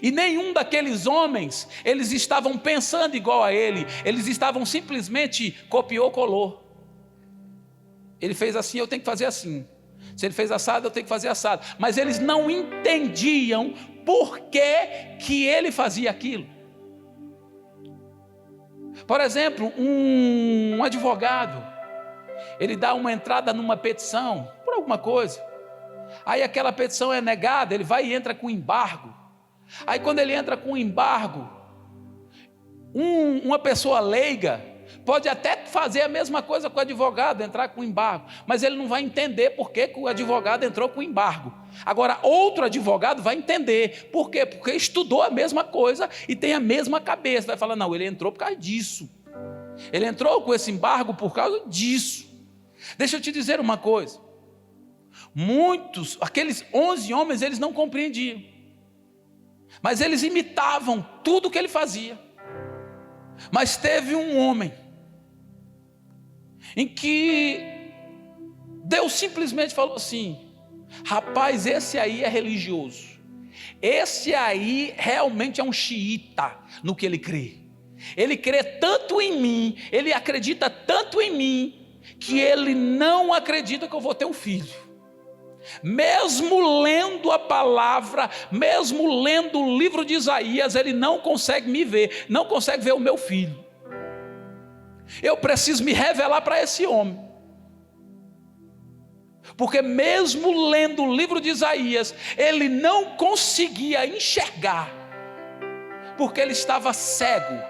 E nenhum daqueles homens, eles estavam pensando igual a ele, eles estavam simplesmente copiou, colou. Ele fez assim, eu tenho que fazer assim. Se ele fez assado, eu tenho que fazer assado. Mas eles não entendiam por que ele fazia aquilo. Por exemplo, um advogado, ele dá uma entrada numa petição, por alguma coisa. Aí aquela petição é negada, ele vai e entra com embargo. Aí quando ele entra com embargo, uma pessoa leiga pode até fazer a mesma coisa com o advogado, entrar com embargo, mas ele não vai entender por que o advogado entrou com embargo. Agora outro advogado vai entender, por quê? Porque estudou a mesma coisa e tem a mesma cabeça, vai falar: não, ele entrou por causa disso, ele entrou com esse embargo por causa disso. Deixa eu te dizer uma coisa, aqueles 11 homens, eles não compreendiam, mas eles imitavam tudo o que ele fazia. Mas teve um homem em que Deus simplesmente falou assim: rapaz, esse aí é religioso, esse aí realmente é um xiita no que ele crê. Ele crê tanto em mim, ele acredita tanto em mim, que ele não acredita que eu vou ter um filho. Mesmo lendo a palavra, mesmo lendo o livro de Isaías, ele não consegue me ver, não consegue ver o meu filho. Eu preciso me revelar para esse homem, porque mesmo lendo o livro de Isaías, ele não conseguia enxergar, porque ele estava cego,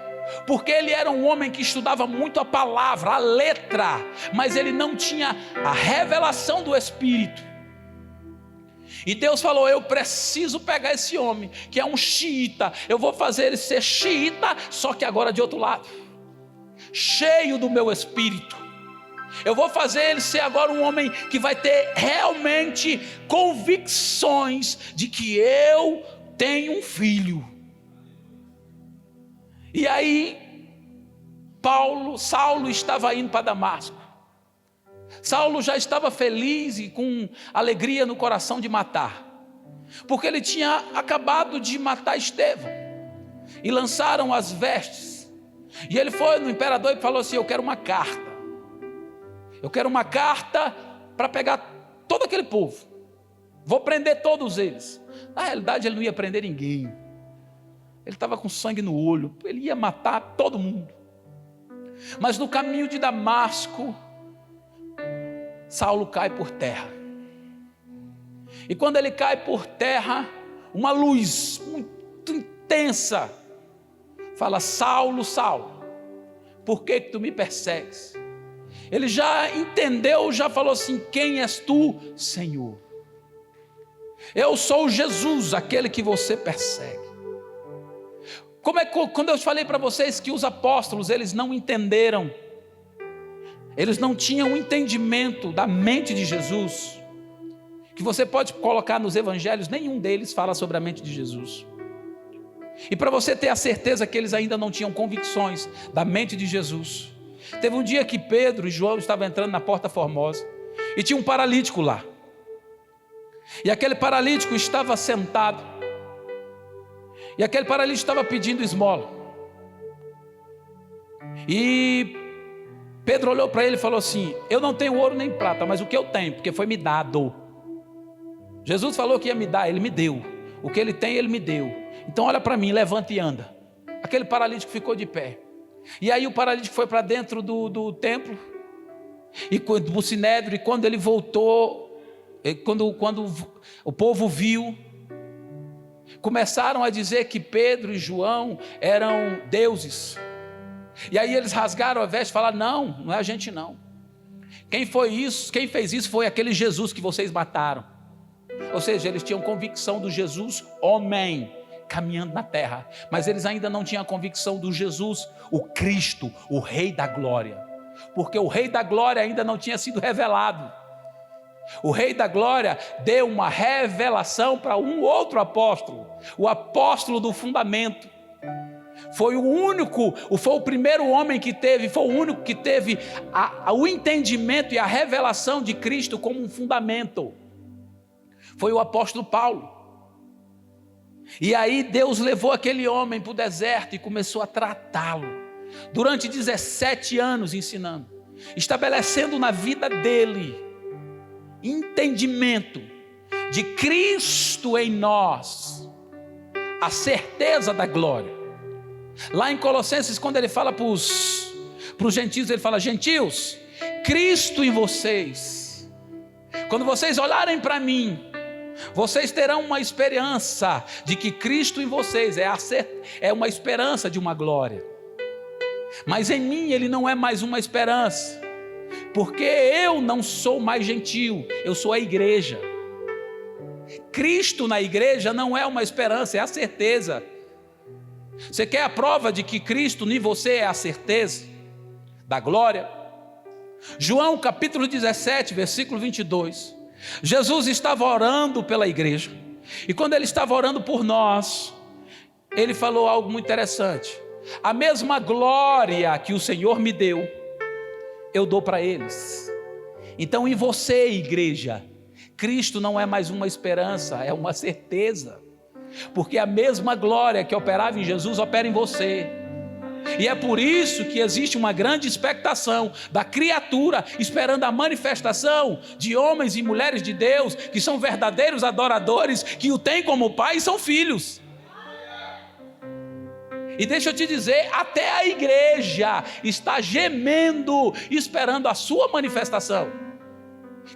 porque ele era um homem que estudava muito a palavra, a letra, mas ele não tinha a revelação do Espírito. E Deus falou: eu preciso pegar esse homem, que é um xiita, eu vou fazer ele ser xiita, só que agora de outro lado, cheio do meu Espírito. Eu vou fazer ele ser agora um homem que vai ter realmente convicções de que eu tenho um filho. E aí Saulo estava indo para Damasco. Saulo já estava feliz e com alegria no coração de matar, porque ele tinha acabado de matar Estevão, e lançaram as vestes, e ele foi no imperador e falou assim: eu quero uma carta para pegar todo aquele povo, vou prender todos eles. Na realidade ele não ia prender ninguém, ele estava com sangue no olho, ele ia matar todo mundo. Mas no caminho de Damasco, Saulo cai por terra, e quando ele cai por terra, uma luz muito intensa fala: Saulo, Saulo, por que tu me persegues? Ele já entendeu, já falou assim: quem és tu, Senhor? Eu sou Jesus, aquele que você persegue. Quando eu falei para vocês que os apóstolos, eles não entenderam, eles não tinham um entendimento da mente de Jesus, que você pode colocar nos evangelhos, nenhum deles fala sobre a mente de Jesus. E para você ter a certeza que eles ainda não tinham convicções da mente de Jesus, teve um dia que Pedro e João estavam entrando na Porta Formosa e tinha um paralítico lá. E aquele paralítico estava sentado. E aquele paralítico estava pedindo esmola. E Pedro olhou para ele e falou assim: eu não tenho ouro nem prata, mas o que eu tenho, porque foi me dado. Jesus falou que ia me dar, ele me deu. O que ele tem, ele me deu. Então olha para mim, levanta e anda. Aquele paralítico ficou de pé. E aí o paralítico foi para dentro do templo, e do sinédrio, e quando ele voltou, quando o povo viu, começaram a dizer que Pedro e João eram deuses. E aí eles rasgaram a veste e falaram: não é a gente não. Quem fez isso foi aquele Jesus que vocês mataram. Ou seja, eles tinham convicção do Jesus homem caminhando na terra, mas eles ainda não tinham a convicção do Jesus, o Cristo, o Rei da Glória, porque o Rei da Glória ainda não tinha sido revelado. O Rei da Glória deu uma revelação para um outro apóstolo, o apóstolo do fundamento. Foi o primeiro homem que teve, foi o único que teve o entendimento e a revelação de Cristo como um fundamento. Foi o apóstolo Paulo. E aí Deus levou aquele homem para o deserto e começou a tratá-lo. Durante 17 anos ensinando, estabelecendo na vida dele entendimento de Cristo em nós, a certeza da glória. Lá em Colossenses, quando ele fala para os gentios, ele fala: gentios, Cristo em vocês. Quando vocês olharem para mim, vocês terão uma esperança de que Cristo em vocês é uma esperança de uma glória. Mas em mim ele não é mais uma esperança, porque eu não sou mais gentio, eu sou a igreja. Cristo na igreja não é uma esperança, é a certeza. Você quer a prova de que Cristo em você é a certeza da glória? João capítulo 17, versículo 22. Jesus estava orando pela igreja, e quando ele estava orando por nós, ele falou algo muito interessante: a mesma glória que o Senhor me deu, eu dou para eles. Então em você, igreja, Cristo não é mais uma esperança, é uma certeza, porque a mesma glória que operava em Jesus opera em você. E é por isso que existe uma grande expectação da criatura, esperando a manifestação de homens e mulheres de Deus, que são verdadeiros adoradores, que o têm como pai e são filhos. E deixa eu te dizer, até a igreja está gemendo, esperando a sua manifestação.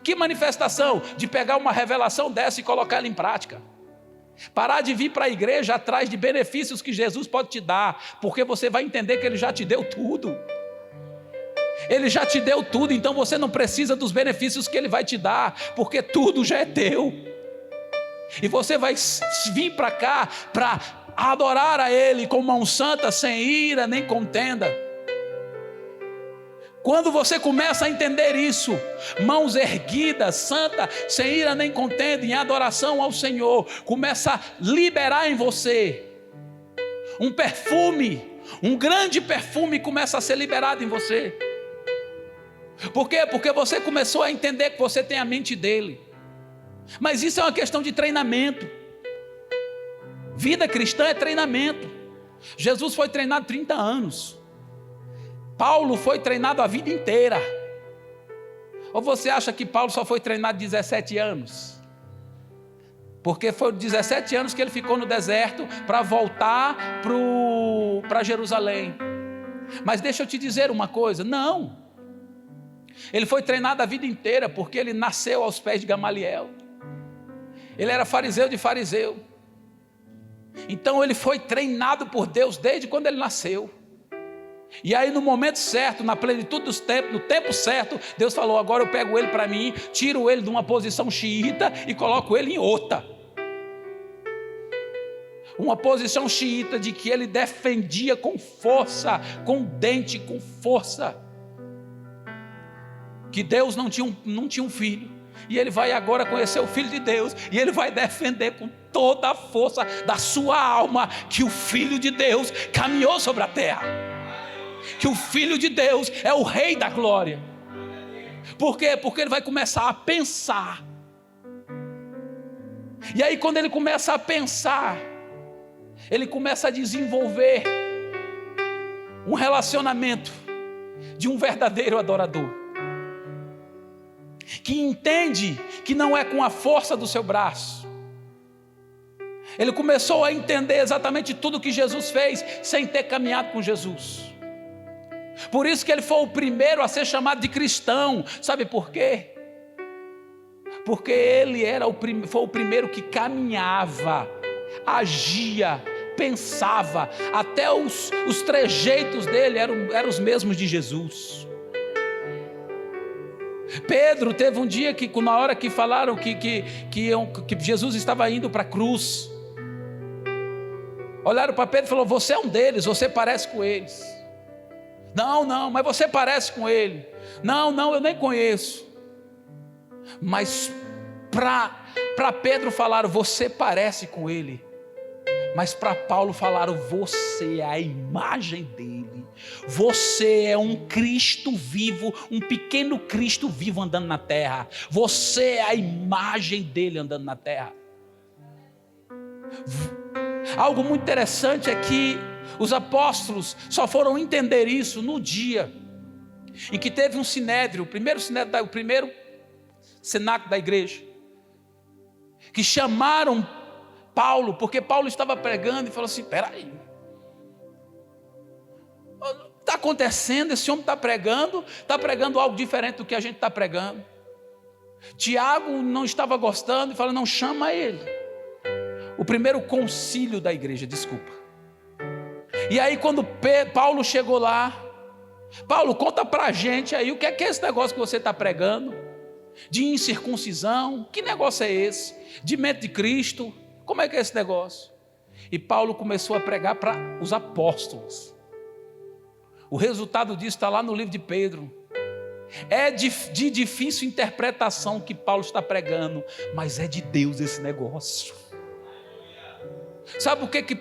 Que manifestação? De pegar uma revelação dessa e colocar ela em prática. Parar de vir para a igreja atrás de benefícios que Jesus pode te dar, porque você vai entender que Ele já te deu tudo. Ele já te deu tudo, então você não precisa dos benefícios que Ele vai te dar, porque tudo já é teu. E você vai vir para cá para adorar a Ele com mão santa, sem ira nem contenda. Quando você começa a entender isso, mãos erguidas, santa, sem ira nem contenda, em adoração ao Senhor, começa a liberar em você um perfume, um grande perfume começa a ser liberado em você. Por quê? Porque você começou a entender que você tem a mente dele. Mas isso é uma questão de treinamento. Vida cristã é treinamento. Jesus foi treinado 30 anos. Paulo foi treinado a vida inteira. Ou você acha que Paulo só foi treinado 17 anos? Porque foi 17 anos que ele ficou no deserto para voltar para Jerusalém. Mas deixa eu te dizer uma coisa, não. Ele foi treinado a vida inteira porque ele nasceu aos pés de Gamaliel. Ele era fariseu de fariseu. Então ele foi treinado por Deus desde quando ele nasceu. E aí no momento certo, na plenitude dos tempos, no tempo certo, Deus falou: agora eu pego ele para mim, tiro ele de uma posição xiita e coloco ele em outra. Uma posição xiita de que ele defendia com força, com dente, com força, que Deus não tinha um filho, E ele vai agora conhecer o Filho de Deus. E ele vai defender com toda a força da sua alma que o Filho de Deus caminhou sobre a terra. Que o Filho de Deus é o Rei da glória. Por quê? Porque ele vai começar a pensar. E aí quando ele começa a pensar, ele começa a desenvolver um relacionamento de um verdadeiro adorador, que entende que não é com a força do seu braço. Ele começou a entender exatamente tudo que Jesus fez sem ter caminhado com Jesus. Por isso que ele foi o primeiro a ser chamado de cristão. Sabe por quê? Porque ele foi o primeiro que caminhava, agia, pensava, até os trejeitos dele eram os mesmos de Jesus. Pedro teve um dia que, na hora que falaram que Jesus estava indo para a cruz, olharam para Pedro e falaram: você é um deles, você parece com eles. Não, mas você parece com ele. Não, eu nem conheço. Mas para Pedro falaram: você parece com ele. Mas para Paulo falaram: você é a imagem dele. Você é um Cristo vivo, um pequeno Cristo vivo andando na terra. Você é a imagem dele andando na terra. Algo muito interessante é que os apóstolos só foram entender isso no dia em que teve um sinédrio, o primeiro cenáculo da igreja, que chamaram Paulo, porque Paulo estava pregando e falou assim: peraí, está acontecendo, esse homem está pregando algo diferente do que a gente está pregando. Tiago não estava gostando e falou: não, chama ele. O primeiro concílio da igreja, desculpa. E aí quando Paulo chegou lá: Paulo, conta pra gente aí, o que é esse negócio que você está pregando? De incircuncisão, que negócio é esse? De mente de Cristo, como é que é esse negócio? E Paulo começou a pregar para os apóstolos. O resultado disso está lá no livro de Pedro. É de difícil interpretação que Paulo está pregando, mas é de Deus esse negócio. Sabe o que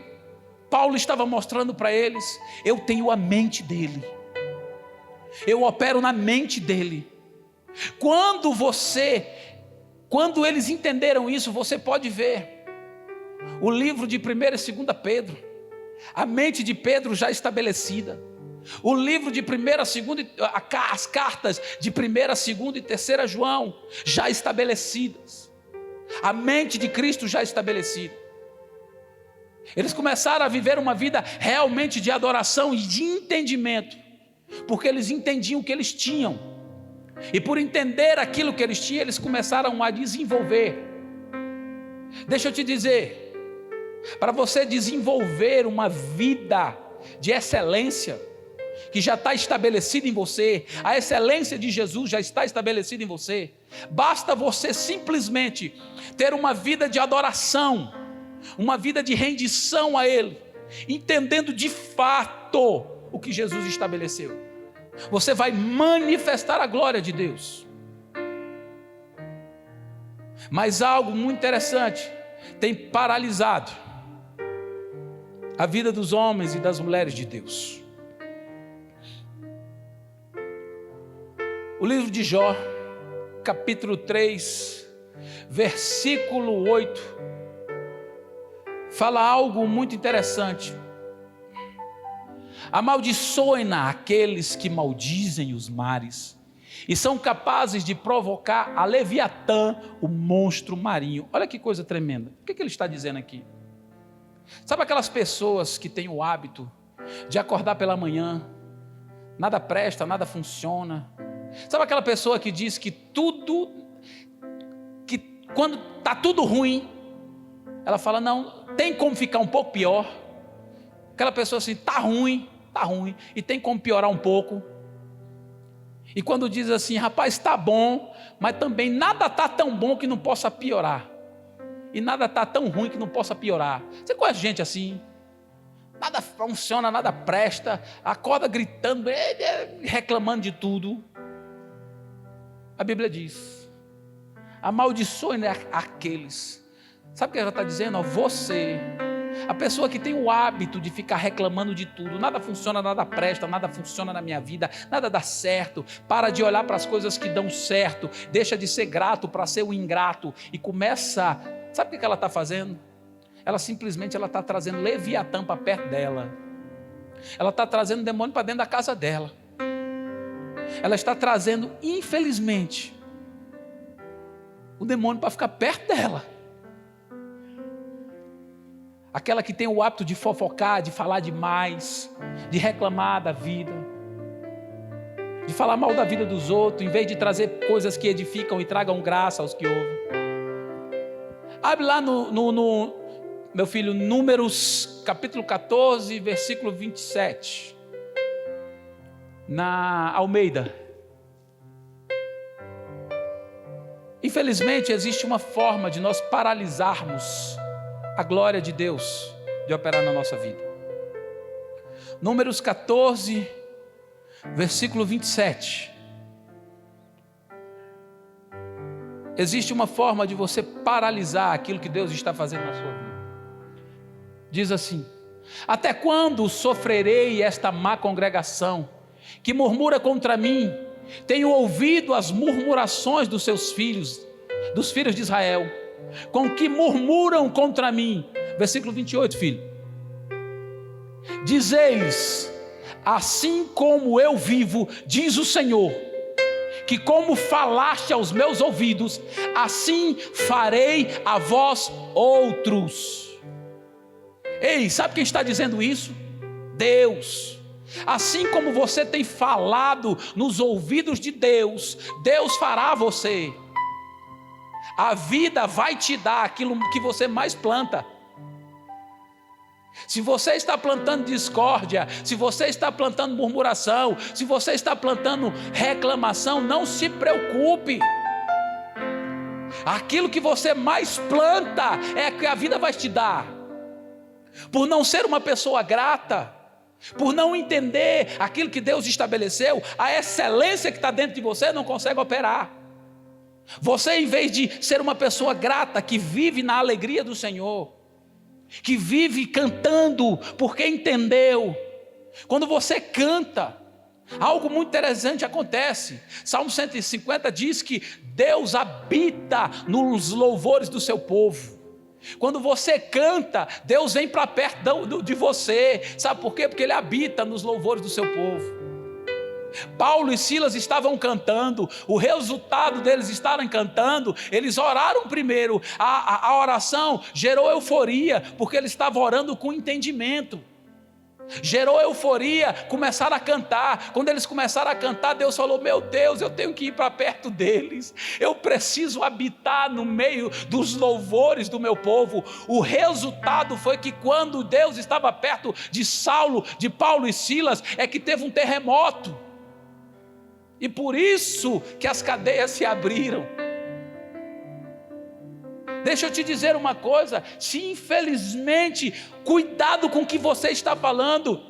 Paulo estava mostrando para eles? Eu tenho a mente dele, eu opero na mente dele. Quando eles entenderam isso, você pode ver o livro de 1 e 2 Pedro, a mente de Pedro já estabelecida. O livro de 1, 2, as cartas de 1, 2 e 3 João já estabelecidas. A mente de Cristo já estabelecida. Eles começaram a viver uma vida realmente de adoração e de entendimento, porque eles entendiam o que eles tinham. E por entender aquilo que eles tinham, eles começaram a desenvolver. Deixa eu te dizer, para você desenvolver uma vida de excelência, que já está estabelecida em você, a excelência de Jesus já está estabelecida em você, basta você simplesmente ter uma vida de adoração, uma vida de rendição a Ele, entendendo de fato o que Jesus estabeleceu. Você vai manifestar a glória de Deus. Mas algo muito interessante tem paralisado a vida dos homens e das mulheres de Deus. O livro de Jó, capítulo 3, versículo 8, fala algo muito interessante. Amaldiçoem-na aqueles que maldizem os mares e são capazes de provocar a Leviatã, o monstro marinho. Olha que coisa tremenda. O que ele está dizendo aqui? Sabe aquelas pessoas que têm o hábito de acordar pela manhã, nada presta, nada funciona? Sabe aquela pessoa que diz que quando está tudo ruim, ela fala: não, tem como ficar um pouco pior. Aquela pessoa assim: está ruim, e tem como piorar um pouco. E quando diz assim: rapaz, está bom, mas também nada está tão bom que não possa piorar, e nada está tão ruim que não possa piorar. Você conhece gente assim? Nada funciona, nada presta, acorda gritando, reclamando de tudo. A Bíblia diz: amaldiçoe aqueles. Sabe o que ela está dizendo? Ó, você, a pessoa que tem o hábito de ficar reclamando de tudo, nada funciona, nada presta, nada funciona na minha vida, nada dá certo, para de olhar para as coisas que dão certo, deixa de ser grato para ser o ingrato e começa, sabe o que ela está fazendo? Ela simplesmente está trazendo Leviatã para perto dela, ela está trazendo demônio para dentro da casa dela, ela está trazendo, infelizmente, o demônio para ficar perto dela. Aquela que tem o hábito de fofocar, de falar demais, de reclamar da vida, de falar mal da vida dos outros, em vez de trazer coisas que edificam e tragam graça aos que ouvem. Abre lá no meu filho, Números, capítulo 14, versículo 27. Na Almeida. Infelizmente, existe uma forma de nós paralisarmos a glória de Deus de operar na nossa vida. Números 14, versículo 27. Existe uma forma de você paralisar aquilo que Deus está fazendo na sua vida. Diz assim: até quando sofrerei esta má congregação que murmura contra mim? Tenho ouvido as murmurações dos seus filhos, dos filhos de Israel, com que murmuram contra mim. Versículo 28, filho. Dizeis: assim como eu vivo, diz o Senhor, que como falaste aos meus ouvidos, assim farei a vós outros. Ei, sabe quem está dizendo isso? Deus. Assim como você tem falado nos ouvidos de Deus, Deus fará a você. A vida vai te dar aquilo que você mais planta. Se você está plantando discórdia, se você está plantando murmuração, se você está plantando reclamação, não se preocupe. Aquilo que você mais planta é que a vida vai te dar. Por não ser uma pessoa grata, por não entender aquilo que Deus estabeleceu, a excelência que está dentro de você não consegue operar. Você, em vez de ser uma pessoa grata, que vive na alegria do Senhor, que vive cantando porque entendeu, quando você canta, algo muito interessante acontece. Salmo 150 diz que Deus habita nos louvores do seu povo. Quando você canta, Deus vem para perto de você. Sabe por quê? Porque Ele habita nos louvores do seu povo. Paulo e Silas estavam cantando, o resultado deles estarem cantando, eles oraram primeiro, a oração gerou euforia, porque eles estavam orando com entendimento. Gerou euforia, começaram a cantar. Quando eles começaram a cantar, Deus falou: meu Deus, eu tenho que ir para perto deles, eu preciso habitar no meio dos louvores do meu povo. O resultado foi que quando Deus estava perto de Saulo, de Paulo e Silas, é que teve um terremoto, e por isso que as cadeias se abriram. Deixa eu te dizer uma coisa, se infelizmente, cuidado com o que você está falando.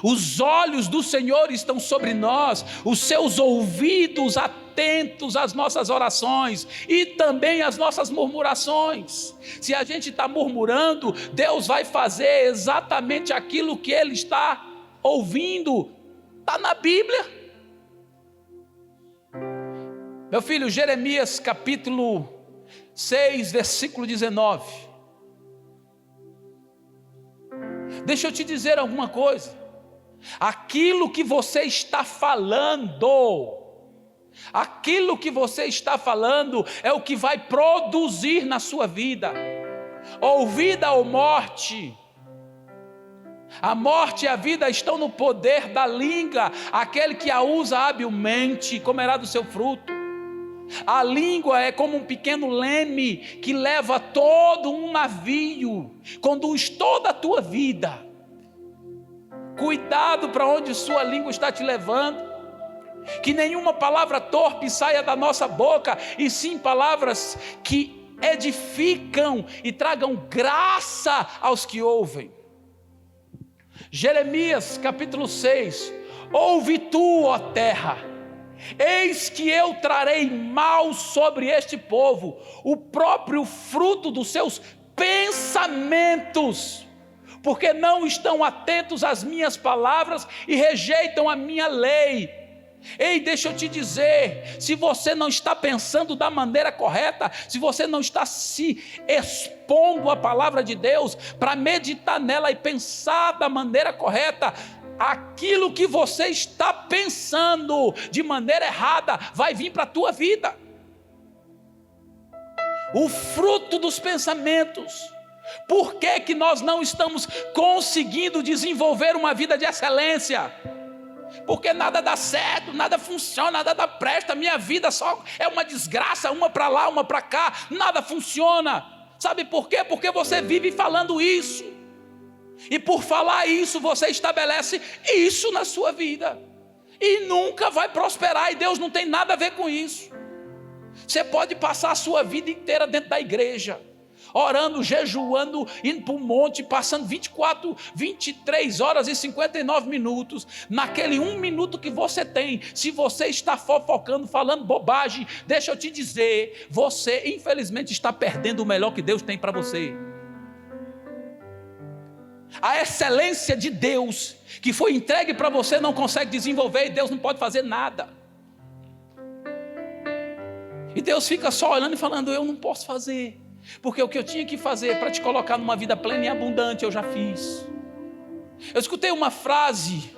Os olhos do Senhor estão sobre nós, os seus ouvidos atentos às nossas orações e também às nossas murmurações. Se a gente está murmurando, Deus vai fazer exatamente aquilo que Ele está ouvindo. Está na Bíblia. Meu filho, Jeremias capítulo 6, versículo 19. Deixa eu te dizer alguma coisa. Aquilo que você está falando, é o que vai produzir na sua vida. Ou vida ou morte. A morte e a vida estão no poder da língua. Aquele que a usa habilmente comerá do seu fruto. A língua é como um pequeno leme que leva todo um navio, conduz toda a tua vida. Cuidado para onde sua língua está te levando. Que nenhuma palavra torpe saia da nossa boca, e sim palavras que edificam e tragam graça aos que ouvem. Jeremias capítulo 6. Ouve tu, ó terra, Eis que eu trarei mal sobre este povo, o próprio fruto dos seus pensamentos, porque não estão atentos às minhas palavras e rejeitam a minha lei. Ei, deixa eu te dizer, se você não está pensando da maneira correta, se você não está se expondo à palavra de Deus, para meditar nela e pensar da maneira correta, aquilo que você está pensando de maneira errada, vai vir para a tua vida. O fruto dos pensamentos. Por que que nós não estamos conseguindo desenvolver uma vida de excelência? Porque nada dá certo, nada funciona, nada dá presta, minha vida só é uma desgraça, uma para lá, uma para cá, nada funciona. Sabe por quê? Porque você vive falando isso, e por falar isso você estabelece isso na sua vida, e nunca vai prosperar, e Deus não tem nada a ver com isso. Você pode passar a sua vida inteira dentro da igreja, orando, jejuando, indo para um monte, passando 23 horas e 59 minutos, naquele 1 minuto que você tem, se você está fofocando, falando bobagem, deixa eu te dizer, você infelizmente está perdendo o melhor que Deus tem para você. A excelência de Deus, que foi entregue para você, não consegue desenvolver, e Deus não pode fazer nada. E Deus fica só olhando e falando, eu não posso fazer, porque o que eu tinha que fazer para te colocar numa vida plena e abundante, eu já fiz. Eu escutei uma frase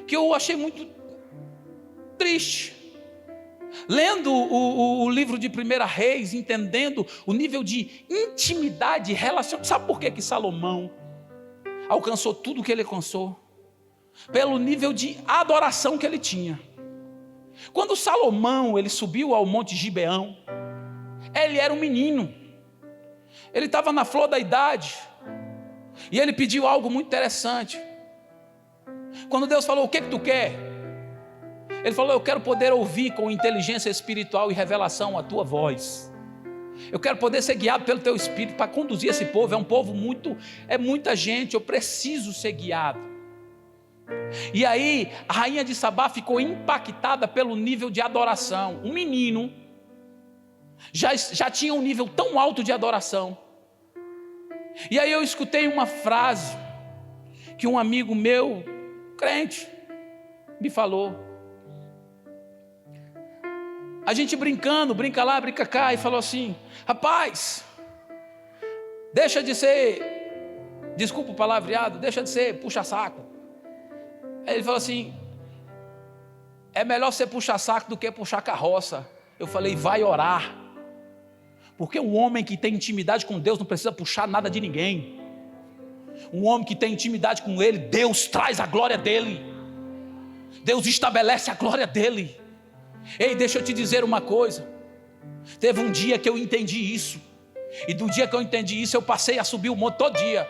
que eu achei muito triste. Lendo o livro de 1 Reis, entendendo o nível de intimidade e relação. Sabe por que Salomão alcançou tudo o que ele alcançou? Pelo nível de adoração que ele tinha. Quando Salomão ele subiu ao Monte Gibeão, ele era um menino, ele estava na flor da idade, e ele pediu algo muito interessante. Quando Deus falou, o que tu quer? Ele falou, eu quero poder ouvir com inteligência espiritual e revelação a tua voz. Eu quero poder ser guiado pelo teu espírito para conduzir esse povo. É um povo muita gente, eu preciso ser guiado. E aí a rainha de Sabá ficou impactada pelo nível de adoração. Um menino já tinha um nível tão alto de adoração. E aí eu escutei uma frase que um amigo meu, crente, me falou. A gente brincando, brinca lá, brinca cá, e falou assim, rapaz, deixa de ser, desculpa o palavreado, deixa de ser puxa-saco. Aí ele falou assim, é melhor ser puxa-saco do que puxar carroça. Eu falei, vai orar. Porque um homem que tem intimidade com Deus não precisa puxar nada de ninguém. Um homem que tem intimidade com Ele, Deus traz a glória dEle. Deus estabelece a glória dEle. Ei, deixa eu te dizer uma coisa. Teve um dia que eu entendi isso. E do dia que eu entendi isso, eu passei a subir o monte todo dia.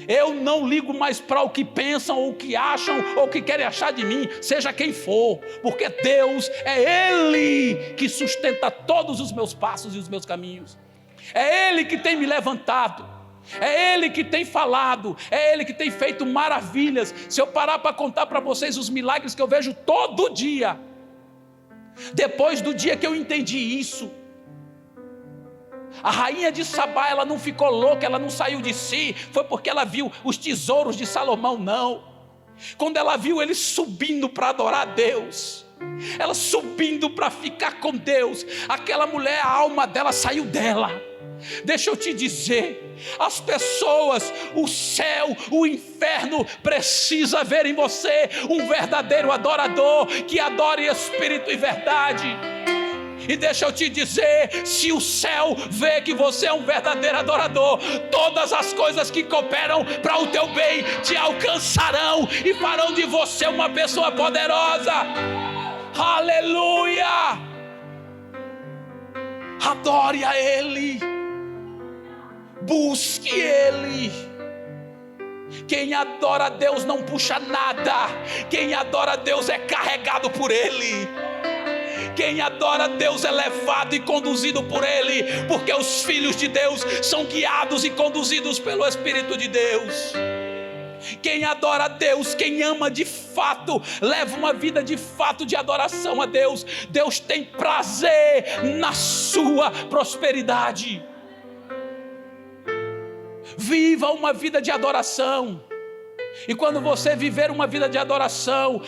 Eu não ligo mais para o que pensam, ou o que acham, ou o que querem achar de mim, seja quem for, porque Deus é Ele que sustenta todos os meus passos e os meus caminhos. É Ele que tem me levantado, é Ele que tem falado, é Ele que tem feito maravilhas. Se eu parar para contar para vocês os milagres que eu vejo todo dia, depois do dia que eu entendi isso, a rainha de Sabá, ela não ficou louca, ela não saiu de si, foi porque ela viu os tesouros de Salomão, não. Quando ela viu ele subindo para adorar a Deus, ela subindo para ficar com Deus, aquela mulher, a alma dela saiu dela. Deixa eu te dizer, as pessoas, o céu, o inferno precisa ver em você um verdadeiro adorador, que adore espírito e verdade. E deixa eu te dizer, se o céu vê que você é um verdadeiro adorador, todas as coisas que cooperam para o teu bem te alcançarão e farão de você uma pessoa poderosa. Aleluia! Adore a Ele, busque Ele. Quem adora a Deus não puxa nada, quem adora a Deus é carregado por Ele. Quem adora a Deus é levado e conduzido por Ele, porque os filhos de Deus são guiados e conduzidos pelo Espírito de Deus. Quem adora a Deus, quem ama de fato, leva uma vida de fato de adoração a Deus. Deus tem prazer na sua prosperidade. Viva uma vida de adoração. E quando você viver uma vida de adoração,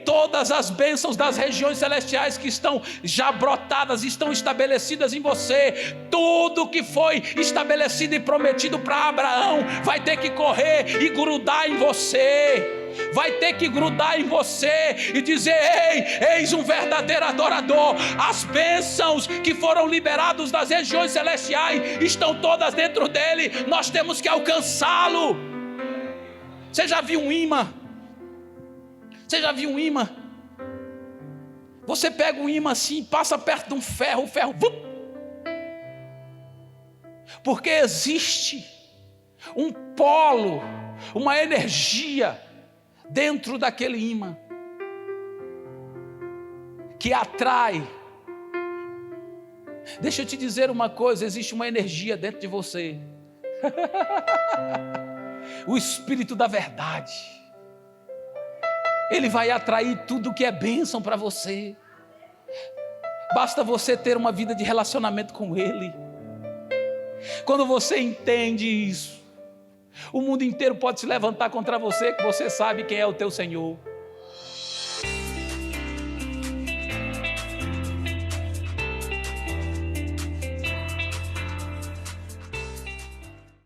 todas as bênçãos das regiões celestiais que estão já brotadas, estão estabelecidas em você. Tudo que foi estabelecido e prometido para Abraão vai ter que correr e grudar em você. Vai ter que grudar em você e dizer: eis um verdadeiro adorador. As bênçãos que foram liberadas das regiões celestiais estão todas dentro dele. Nós temos que alcançá-lo. Você já viu um imã? Você já viu um imã? Você pega um imã assim, passa perto de um ferro, o ferro... Porque existe um polo, uma energia dentro daquele imã que atrai. Deixa eu te dizer uma coisa, existe uma energia dentro de você. O Espírito da verdade, ele vai atrair tudo que é bênção para você. Basta você ter uma vida de relacionamento com Ele. Quando você entende isso, o mundo inteiro pode se levantar contra você, que você sabe quem é o teu Senhor.